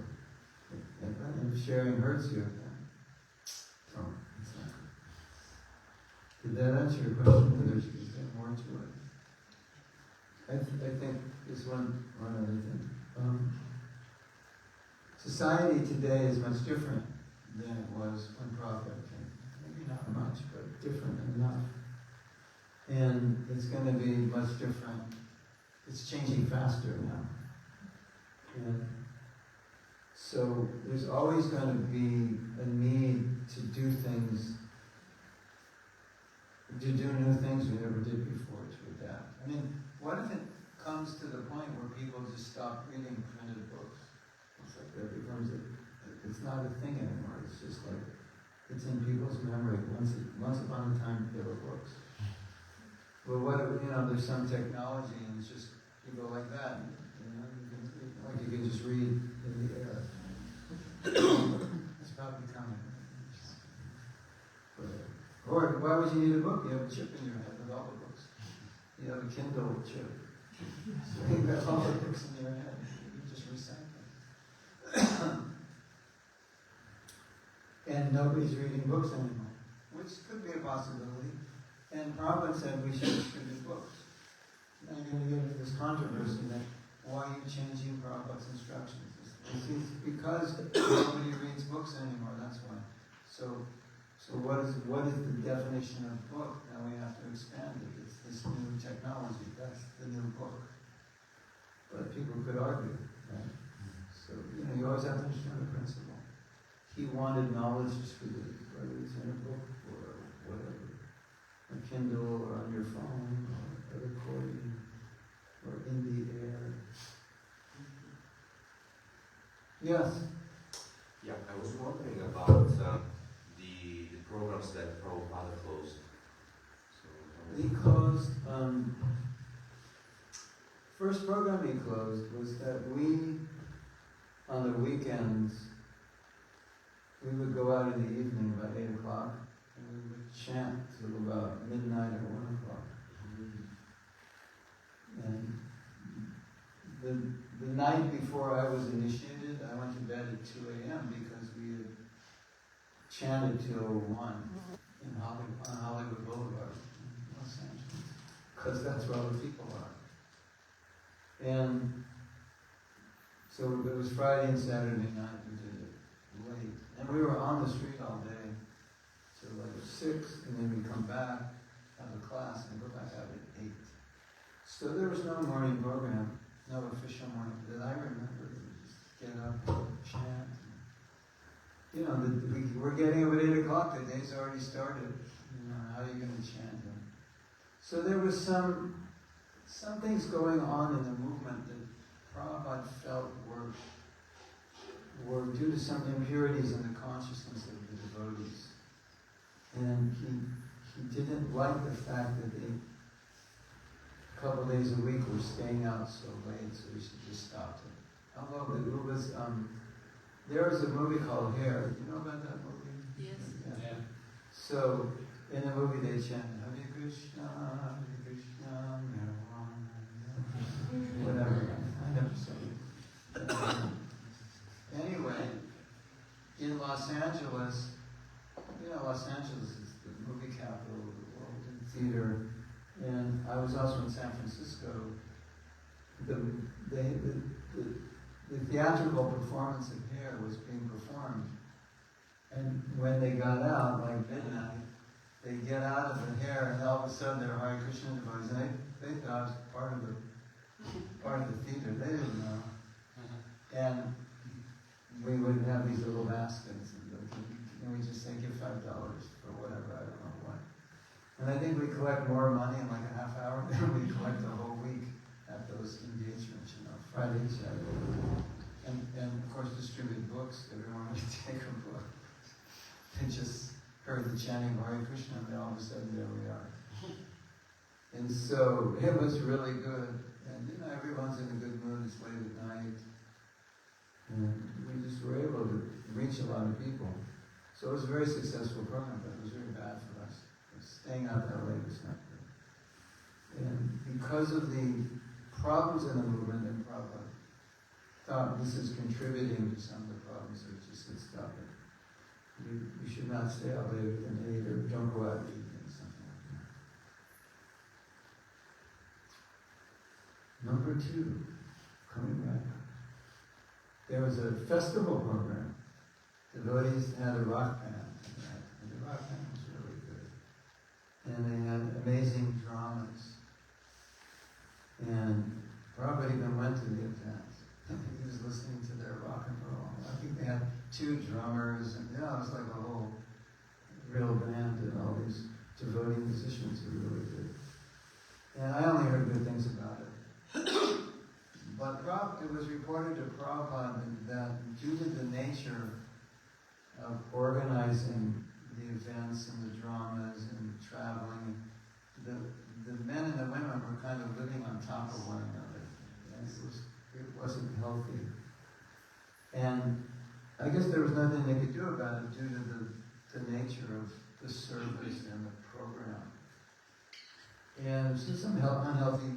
And if sharing hurts you, it's not good. Did that answer your question? Or there's more to it? I think there's one other thing. Society today is much different than it was when Prabhupada came. Maybe not much, but different enough. And it's going to be much different. It's changing faster now. And so there's always going to be a need to do things, to do new things we never did before, to adapt. I mean, what if it comes to the point where people just stop reading printed books? It's like that becomes it's not a thing anymore. It's just like, it's in people's memory. Once upon a time, there were books. Well, what if, there's some technology and it's just, you go like that, you can just read in the air. It's probably coming. Or why would you need a book? You have a chip in your head with all the books. You have a Kindle chip. So you got all the books in your head. You just recite them. And nobody's reading books anymore, which could be a possibility. And Prabhupada said we should distribute books. Now you're going to get into this controversy that why are you changing Prabhupada's instructions? It's because nobody reads books anymore, that's why. So what is the definition of book? Now we have to expand it. It's this new technology. That's the new book. But people could argue, right? So, you always have to understand the principle. He wanted knowledge distributed, whether it's in a book or whatever. A Kindle or on your phone or a recording or in the air. Yes? Yeah, I was wondering about the programs that Prabhupada closed. He closed, first program he closed was that we, on the weekends, we would go out in the evening about 8 o'clock and we would chant till about midnight or 1 o'clock. And the night before I was initiated, I went to bed at 2 a.m. because we had chanted till 1 on Hollywood Boulevard in Los Angeles, because that's where all the people are. And so it was Friday and Saturday night we did it late. And we were on the street all day till like 6, and then we come back, have a class, and go back out at 8. So there was no morning program, no official morning that I remember. We just get up and chant. We're getting up at 8 o'clock, the day's already started. How are you going to chant? So there was some things going on in the movement that Prabhupada felt were due to some impurities in the consciousness of the devotees. And he didn't like the fact that they, a couple of days a week, were staying out so late, so he just stopped it. Although it was, there was a movie called Hair. Do you know about that movie? Yes. Yeah. So, in the movie they chant, Hare Krishna, marijuana, whatever. I never saw it. Anyway, in Los Angeles, Los Angeles is the movie capital of the world in theater, and I was also in San Francisco. The theatrical performance of Hair was being performed, and when they got out, like midnight, they get out of the Hair, and all of a sudden they're Hare Krishna devotees, and they thought it was part of the theater. They didn't know. And we would have these little baskets, and we just say, give $5 for whatever, I don't know what. And I think we collect more money in like a half hour than we collect a whole week at those engagements, Friday, Saturday. And of course distribute books. Everyone would take a book. They just heard the chanting of Hare Krishna, and all of a sudden there we are. And so it was really good. And everyone's in a good mood, it's late at night. And we just were able to reach a lot of people. So it was a very successful program, but it was very bad for us. Staying out that late was not good. And because of the problems in the movement, and Prabhupada thought this is contributing to some of the problems, so he just said, stop it. You should not stay out later than 8, or don't go out evening, something like that. Number 2, coming back. There was a festival program. Devotees had a rock band, and the rock band was really good. and they had amazing dramas. And Prabhupada even went to the event. He was listening to their rock and roll. I think they had 2 drummers, and it was like a whole real band, and all these devotee musicians were really good. And I only heard good things about it. But it was reported to Prabhupada that due to the nature of organizing the events and the dramas and traveling, the men and the women were kind of living on top of one another. And it wasn't healthy. And I guess there was nothing they could do about it due to the nature of the service and the program. And just some unhealthy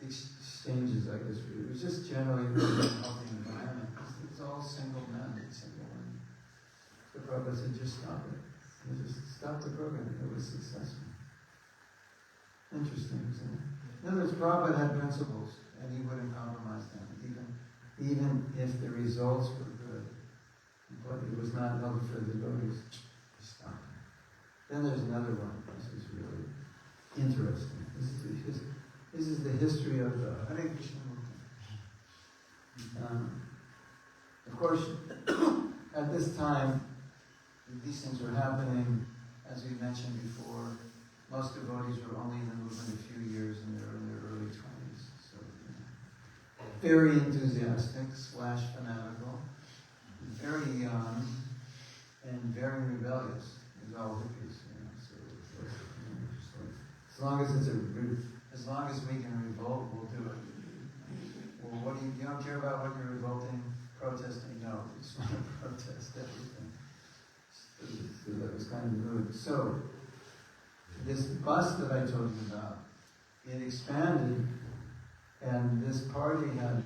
exchanges, I guess. It was just generally a really unhealthy environment. It was all single men and single women. So Prabhupada said, just stop it. And just stop the program. It was successful. Interesting, isn't it? In other words, Prabhupada had principles, and he wouldn't compromise them, even if the results were good. But it was not healthy for the devotees. Stop it. Then there's another one. This is really interesting. This is the history of Hare Krishna movement. Of course, at this time, these things were happening, as we mentioned before. Most devotees were only in the movement a few years, and they were in their early 20s. So, very enthusiastic / fanatical, very young, and very rebellious. It's all hippies, So, just like, as long as we can revolt, we'll do it. Well, what do you don't care about what you're revolting, protesting? No, we just want to protest everything. So that was kind of the mood. So, this bus that I told you about, it expanded, and this party had,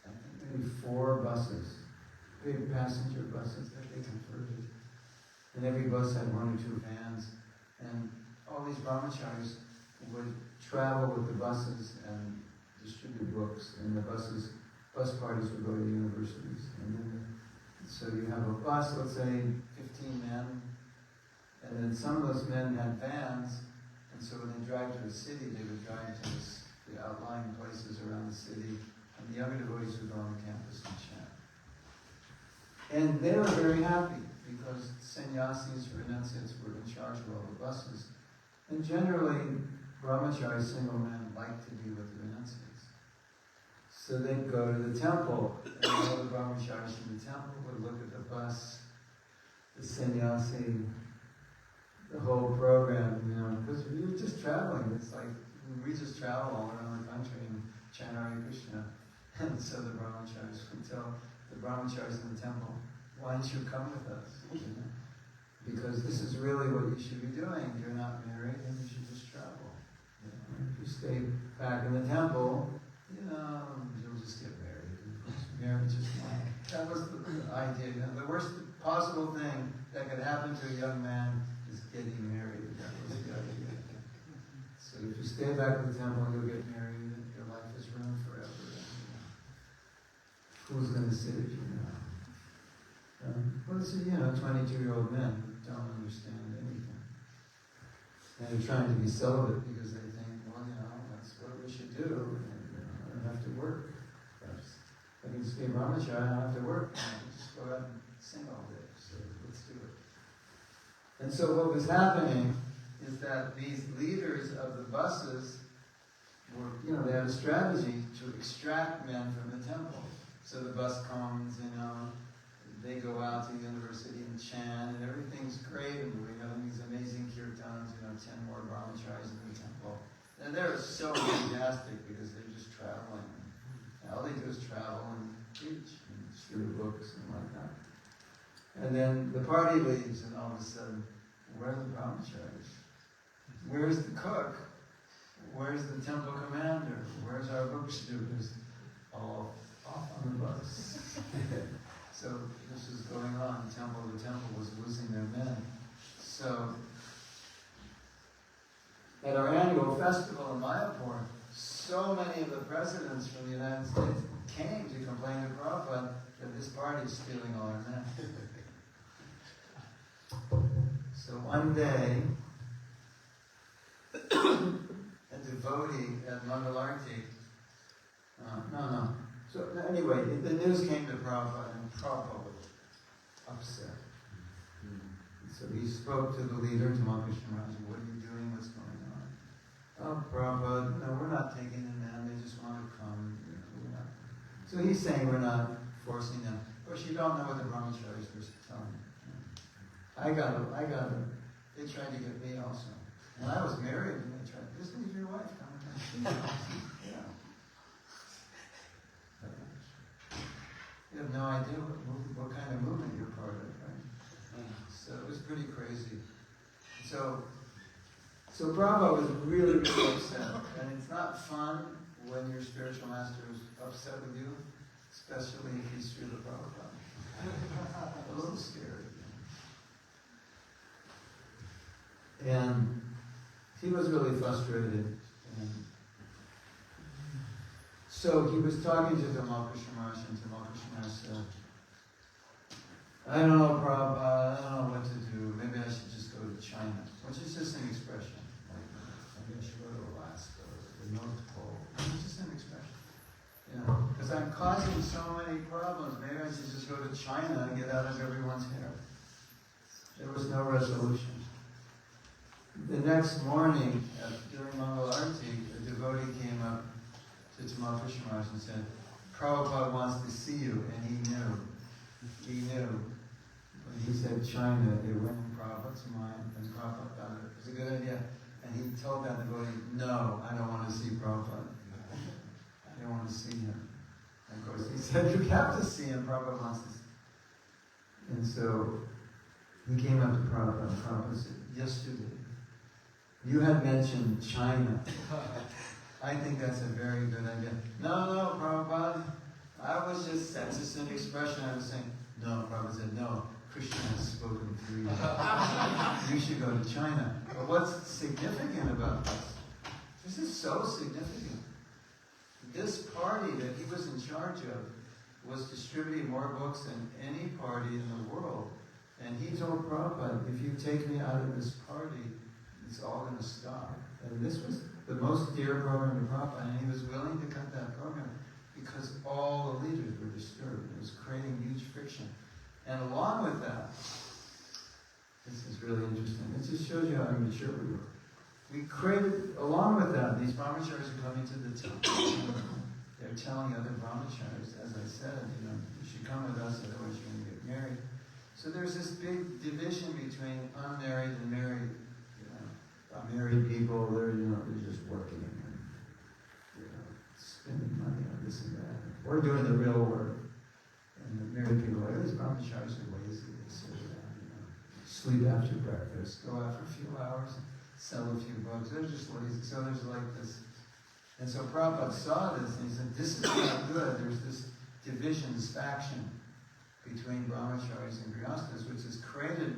I think, maybe 4 buses, big passenger buses that they converted. And every bus had 1 or 2 vans, and all these brahmacharis would travel with the buses and distribute books, and the bus parties would go to universities. And then, so you have a bus, let's say 15 men, and then some of those men had vans, and so when they drive to the city, they would drive to the outlying places around the city, and the younger devotees would go on the campus and chant. And they were very happy, because sannyasis, renunciates, were in charge of all the buses. And generally, brahmachari single men like to be with renunciates. So they'd go to the temple, and all the brahmacharis in the temple would look at the bus, the sannyasi, the whole program, because we were just traveling. It's like, we just travel all around the country and chant Hare Krishna. And so the brahmacharis would tell the brahmacharis in the temple, why don't you come with us? Because this is really what you should be doing. You're not married, and you should just travel. If you stay back in the temple, you'll just get married. Marriage is fine. That was the idea. The worst possible thing that could happen to a young man is getting married. That was the idea. So if you stay back in the temple, you'll get married, and your life is ruined forever. Who's going to save you now? Well, it's 22-year-old men who don't understand anything. And they're trying to be celibate because they think, that's what we should do. And, I don't have to work. I can just be a brahmachari, I don't have to work. I can just go out and sing all day. So let's do it. And so what was happening is that these leaders of the buses were, they had a strategy to extract men from the temple. So the bus comes, they go out to the university and chant, and everything's great, and we're having these amazing kirtans, 10 more brahmacharis in the temple. And they're so enthusiastic because they're just traveling. And all they do is travel and preach and distribute books and like that. And then the party leaves, and all of a sudden, where are the brahmacharis? Where's the cook? Where's the temple commander? Where's our book students? All off on the bus. So this is going on. The temple was losing their men. So at our annual festival in Mayapur, so many of the presidents from the United States came to complain to Prabhupada that this party is stealing all our men. So one day, a devotee at Mangalarti. No. So anyway, the news came to Prabhupada, and Prabhupada was upset. So he spoke to the leader, to Krishna Maharaj, what are you doing? What's going on? Oh, Prabhupada, no, we're not taking them in. They just want to come. We're not. So he's saying we're not forcing them. Of course, you don't know what the brahmacharis were telling me. I got them. They tried to get me also. When I was married, and they tried, this is your wife coming down. Yeah. You have no idea what kind of movement you're part of, right? So it was pretty crazy. So Prabhupada was really, really upset. And it's not fun when your spiritual master is upset with you, especially if he's Srila Prabhupada. A little scary. And he was really frustrated. And so he was talking to Tamal Krishna Maharaj, and Tamal Krishna Maharaj said, I don't know, Prabhupada, I don't know what to do. Maybe I should just go to China, which is just an expression. Like, maybe I should go to Alaska or the North Pole. It's just an expression. You know, because I'm causing so many problems. Maybe I should just go to China and get out of everyone's hair. There was no resolution. The next morning, during Mangal Arati, a devotee came up to Tamal Krishna Maharaj and said, Prabhupada wants to see you, and he knew. When he said China, it went in Prabhupada's mind, and Prabhupada thought it was a good idea. And he told that devotee, no, I don't want to see Prabhupada. I don't want to see him. And of course, he said, you have to see him, Prabhupada wants to see him. And so, he came up to Prabhupada, and Prabhupada said, yesterday, you had mentioned China. I think that's a very good idea. No, Prabhupada. That's just an expression I was saying. No, Prabhupada said, no, Krishna has spoken through you. You should go to China. But what's significant about this? This is so significant. This party that he was in charge of was distributing more books than any party in the world. And he told Prabhupada, if you take me out of this party, it's all going to stop. And this was the most dear program to Prabhupada, and he was willing to cut that program because all the leaders were disturbed. It was creating huge friction. And along with that, this is really interesting. It just shows you how immature we were. We created, along with that, these brahmacharis are coming to the temple. They're telling other brahmacharis, as I said, you should come with us, otherwise you're going to get married. So there's this big division between unmarried and married. Married people, they're just working and spending money on this and that. We're doing the real work. And the married people are like, these brahmacharis are lazy. They sit around, sleep after breakfast, go out for a few hours, sell a few books. They're just lazy. So there's like this. And so Prabhupada saw this and he said, this is not good. There's this division, this faction between brahmacharis and grihasthas, which is created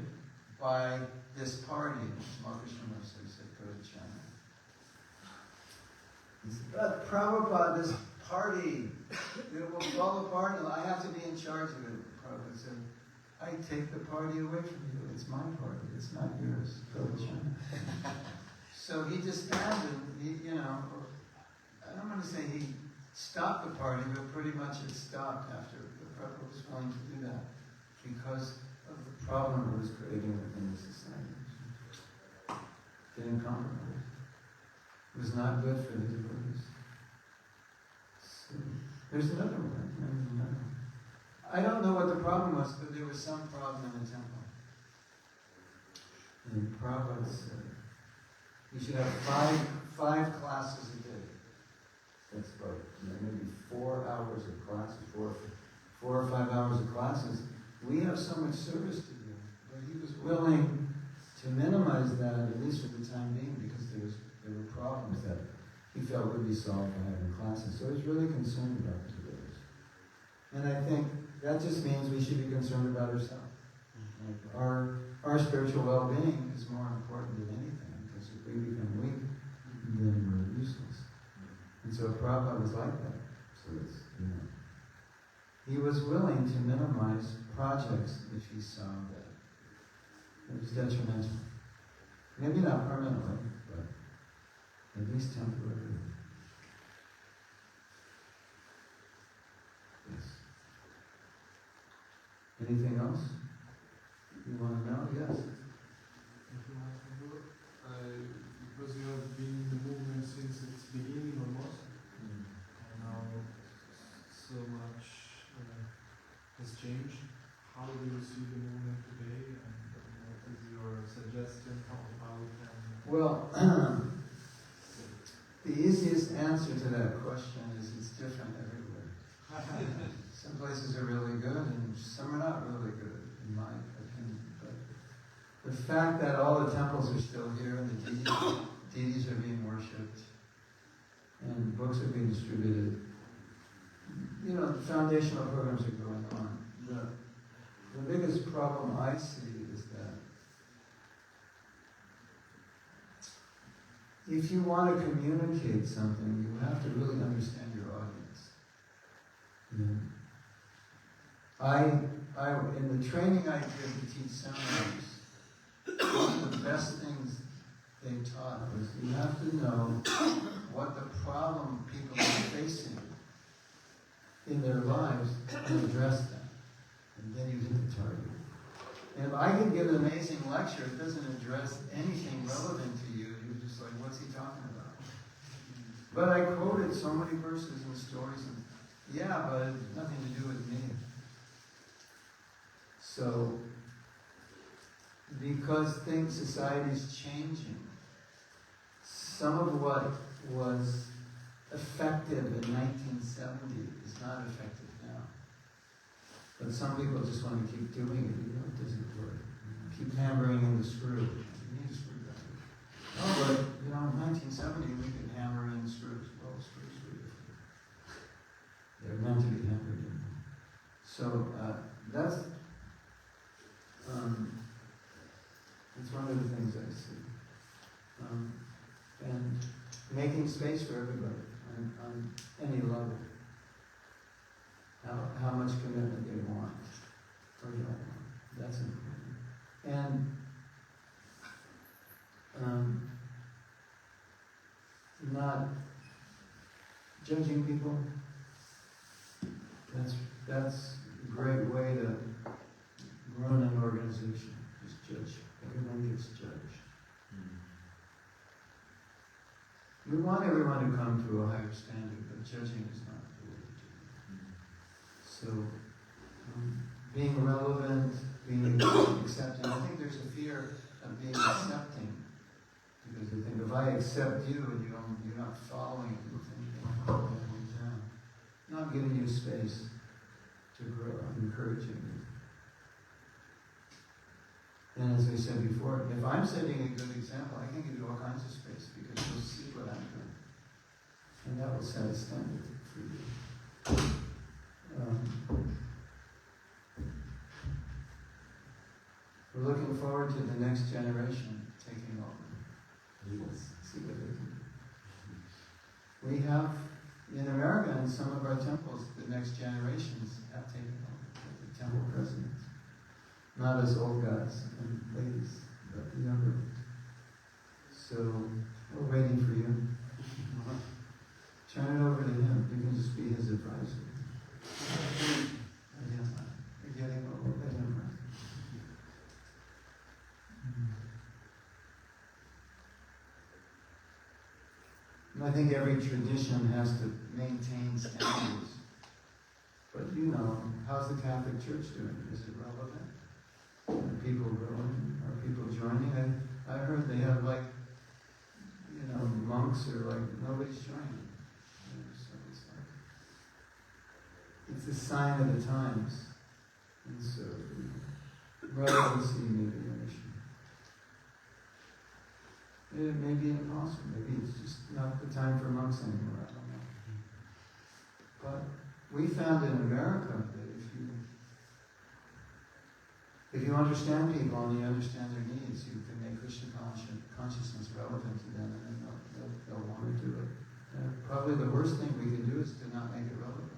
by this party. Krishna Maharaj said, go to China. He said, but Prabhupada, this party, it will fall apart and I have to be in charge of it. Prabhupada said, I take the party away from you. It's my party. It's not yours. Go to China. So he disbanded, I don't want to say he stopped the party, but pretty much it stopped after Prabhupada was willing to do that because of the problem it was creating within the society. Didn't compromise. It was not good for the devotees. So, there's another one. I don't know what the problem was, but there was some problem in the temple. And Prabhupada said, you should have five classes a day. That's like maybe 4 hours of classes, 4 or 5 hours of classes. We have so much service to do. But he was willing to minimize that, at least for the time being, because there were problems that he felt would be solved by having classes. So he's really concerned about the devotees. And I think that just means we should be concerned about ourselves. Like our spiritual well-being is more important than anything, because if we become weak, then we're useless. And so Prabhupada was like that. So it's, he was willing to minimize projects if he saw that it was detrimental. Maybe not permanently, but at least temporarily. Yes. Anything else you want to know? Yes. Because you have been in the movement since its beginning almost, and now so much has changed. How do you see the movement today, and what is your suggestion how we can? Well, the easiest answer to that question is it's different everywhere. Some places are really good and some are not really good, in my opinion. But the fact that all the temples are still here and the deities are being worshipped and books are being distributed, the foundational programs are going on. The biggest problem I see is that if you want to communicate something, you have to really understand your audience. In the training I did to teach seminars, one of the best things they taught was you have to know what the problem people are facing in their lives and address them. And then you hit the target. And if I can give an amazing lecture, it doesn't address anything relevant to you. You're just like, what's he talking about? But I quoted so many verses and stories, and yeah, but it has nothing to do with me. So, because society is changing, some of what was effective in 1970 is not effective now. But some people just want to keep doing it, it doesn't work. Keep hammering in the screw. You need a screwdriver. Oh, but, in 1970 we could hammer in screws. Well, screws were different. They're meant to be hammered in. So, that's one of the things I see. And making space for everybody on any level. How much commitment they want or don't want. That's important. And not judging people. That's a great way to run an organization. Just judge. Everyone gets judged. We want everyone to come to a higher standard, but judging is not the way to do it. So, being relevant, being accepting. I think there's a fear of being accepting, because you think if I accept you and you're not following it, you think you're going down. Not giving you space to grow, encouraging you. And as I said before, if I'm setting a good example, I can give you all kinds of space because you'll see what I'm doing. And that will set a standard for you. We're looking forward to the next generation taking over. Let's see what they can do. We have, in America, in some of our temples, the next generations have taken over, the temple presidents. Not as old guys and ladies, but the younger ones. So, we're waiting for you. Turn it over to him. You can just be his advisor. You're getting old. Let him run. And I think every tradition has to maintain standards. But how's the Catholic Church doing? Is it relevant? Are people growing? Are people joining? I heard they have monks are nobody's joining. So it's a sign of the times. And so relevancy may be an issue. It may be impossible. Maybe it's just not the time for monks anymore. I don't know. But we found in America that if you understand people and you understand their needs, you can make Krishna consciousness relevant to them, and then they'll want to do it. Probably the worst thing we can do is to not make it relevant.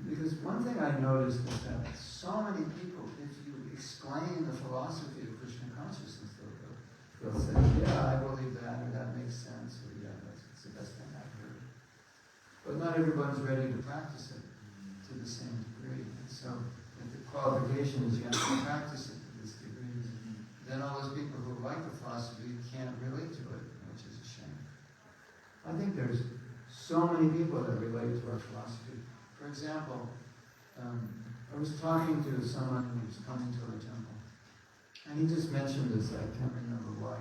Because one thing I noticed is that so many people, if you explain the philosophy of Krishna consciousness, they'll go, they'll say, yeah, I believe that, or that makes sense, or yeah, that's the best thing I've heard. But not everyone's ready to practice it to the same degree. And so if the qualification is you have to practice it to this degree, then all those people who like the philosophy can't relate to it, which is a shame. I think there's so many people that relate to our philosophy. For example, I was talking to someone who was coming to our temple, and he just mentioned this, I can't remember why.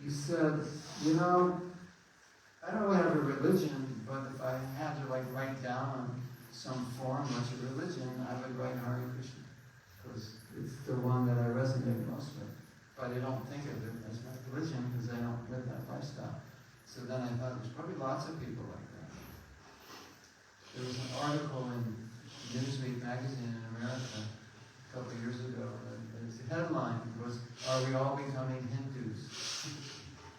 He said, you know, I don't really have a religion, but if I had to write down on some form what's a religion, I would write Hare Krishna, because it's the one that I resonate most with. But I don't think of it as my religion because I don't live that lifestyle. So then I thought there's probably lots of people like that. There was an article in Newsweek magazine in America a couple of years ago. The headline was, "Are we all becoming Hindus?"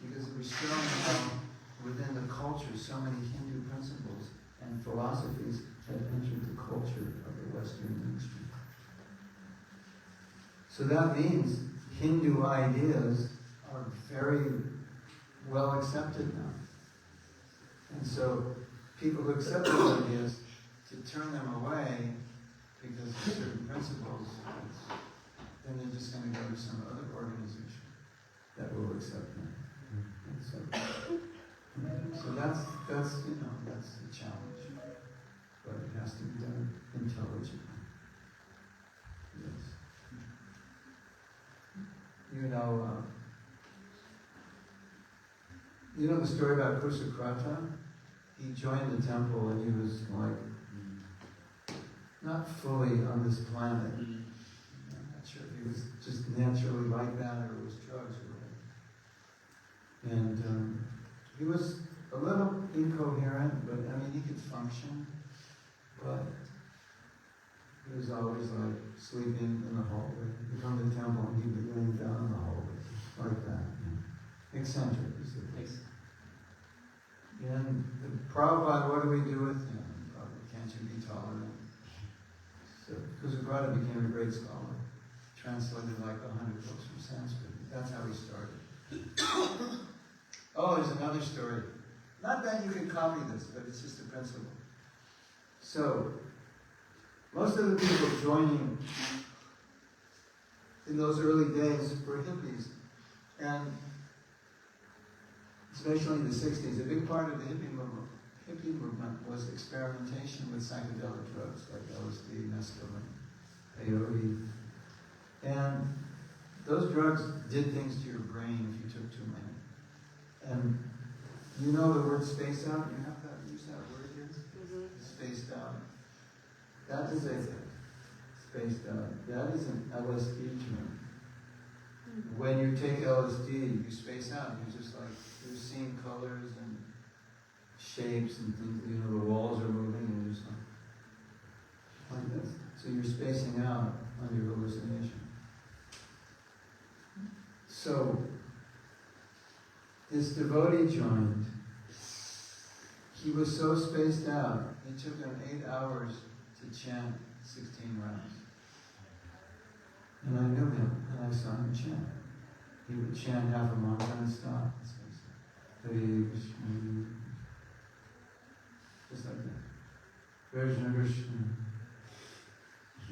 Because it was showing how within the culture so many Hindu principles and philosophies had entered the culture of the Western mainstream. So that means Hindu ideas are very well accepted now. And so people who accept those ideas, to turn them away because of certain principles, then they're just going to go to some other organization that will accept them. And so that's the challenge. But it has to be done intelligently. Yes. You know the story about Kusakrata? He joined the temple and he was not fully on this planet. I'm not sure if he was just naturally like that or it was drugs or whatever. And he was a little incoherent, but he could function. But he was always sleeping in the hallway. He'd come to the temple and he'd be laying down in the hallway, like that. Eccentric, is the case. And the Prabhupada, what do we do with him? Prabhupada, can't you be tolerant? So, Kusakrata became a great scholar, translated 100 books from Sanskrit. That's how he started. Oh, there's another story. Not that you can copy this, but it's just a principle. So, most of the people joining in those early days were hippies. And especially in the 60s, a big part of the hippie movement was experimentation with psychedelic drugs like LSD, mescaline, peyote. And those drugs did things to your brain if you took too many. And you know the word space out? You have to use that word here? Spaced out. That is a spaced out. That is an LSD term. When you take LSD, you space out. You're just you're seeing colors and shapes and things. The walls are moving and you're just like this. So you're spacing out on your hallucination. So this devotee joined. He was so spaced out, it took him 8 hours to chant 16 rounds. And I knew him, and I saw him chant. He would chant half a mantra and stop. Hare Krishna. Just like that. Krishna Krishna.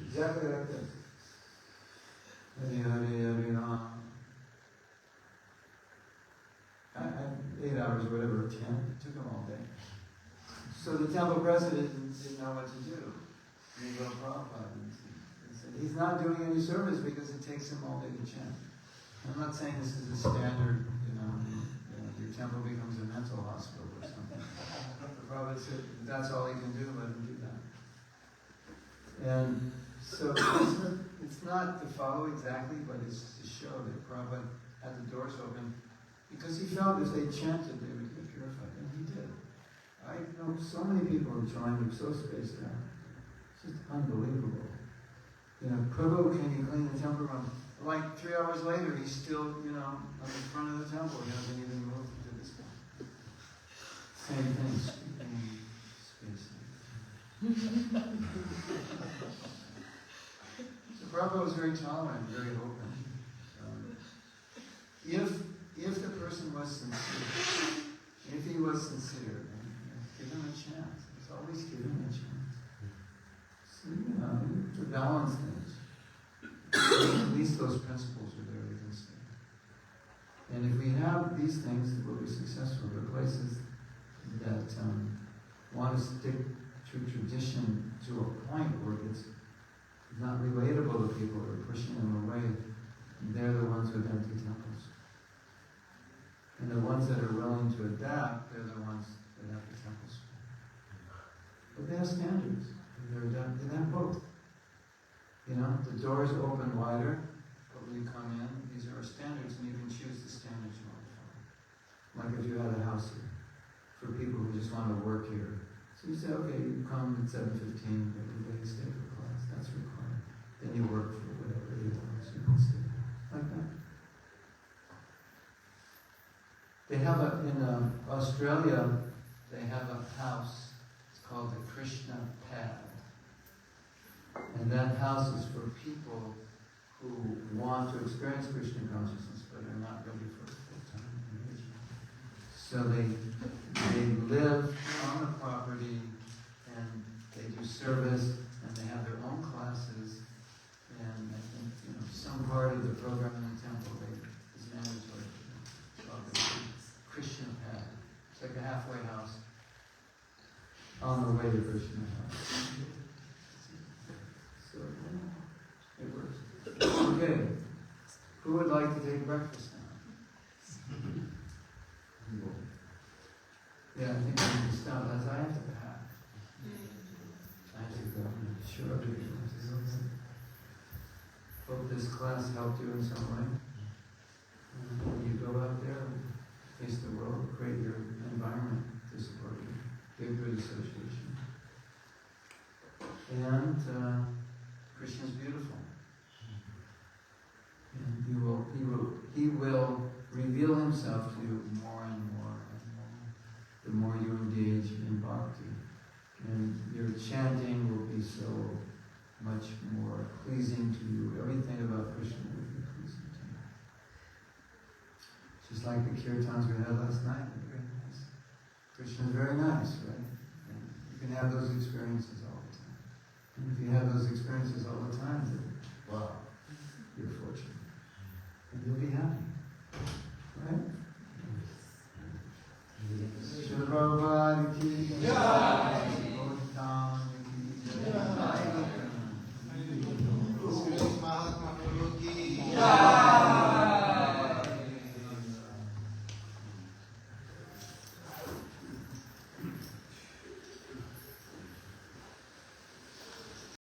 Exactly like this. Hare Hare Hare Ram. 8 hours or whatever, 10. It took him all day. So the temple president didn't know what to do. And he wrote Prabhupada and said, he's not doing any service because it takes him all day to chant. I'm not saying this is a standard, your temple becomes a mental hospital or something. But Prabhupada said, that's all he can do, let him do that. And so it's not to follow exactly, but it's to show that Prabhupada had the doors open because he felt if they chanted, they would get purified. And he did. I know so many people who joined who so spaced out. It's just unbelievable. Prabhu, can you clean the temple room? 3 hours later, he's still, on the front of the temple. He hasn't even moved to this point. Same thing, spacing. So Prabhupada was very tolerant, very open. If was sincere. If he was sincere, then give him a chance. It's always give him a chance. So, to balance things. At least those principles are there, we can stay. And if we have these things, we'll be successful. The places that want to stick to tradition to a point where it's not relatable to people or pushing them away, they're the ones with empty temples. And the ones that are willing to adapt, they're the ones that have the temples. But they have standards. They have both. The doors open wider, but when you come in, these are our standards, and you can choose the standards you want to follow. Like if you had a house here, for people who just want to work here. So you say, okay, you come at 7:15, every day, stay for class, that's required. Then you work for whatever 8 hours, you can stay. Like that. They have in Australia, they have a house, it's called the Krishna pad. And that house is for people who want to experience Krishna consciousness, but are not ready for full-time engagement. So they live on the property, and they do service, and they have their own classes, and I think, some part of the program in the temple is mandatory for them. Called the Krishna pad. It's like a halfway house on the way to Krishna house. So, it works. Okay. Who would like to take breakfast now? Yeah, I think I need to stop. I have to pack. I have to go. Sure, I'll do it. Hope this class helped you in some way. When you go out there and face the world, create your environment to support you. Be a good association. And Krishna is beautiful. And he will reveal himself to you more and more and more the more you engage in bhakti. And your chanting will be so much more pleasing to you. Everything about Krishna will be pleasing to you. Just like the kirtans we had last night, they're very nice. Krishna is very nice, right? And you can have those experiences all the time. And if you have those experiences all the time, then, wow, you're fortunate. And you'll be happy. Right? Srila Prabhupada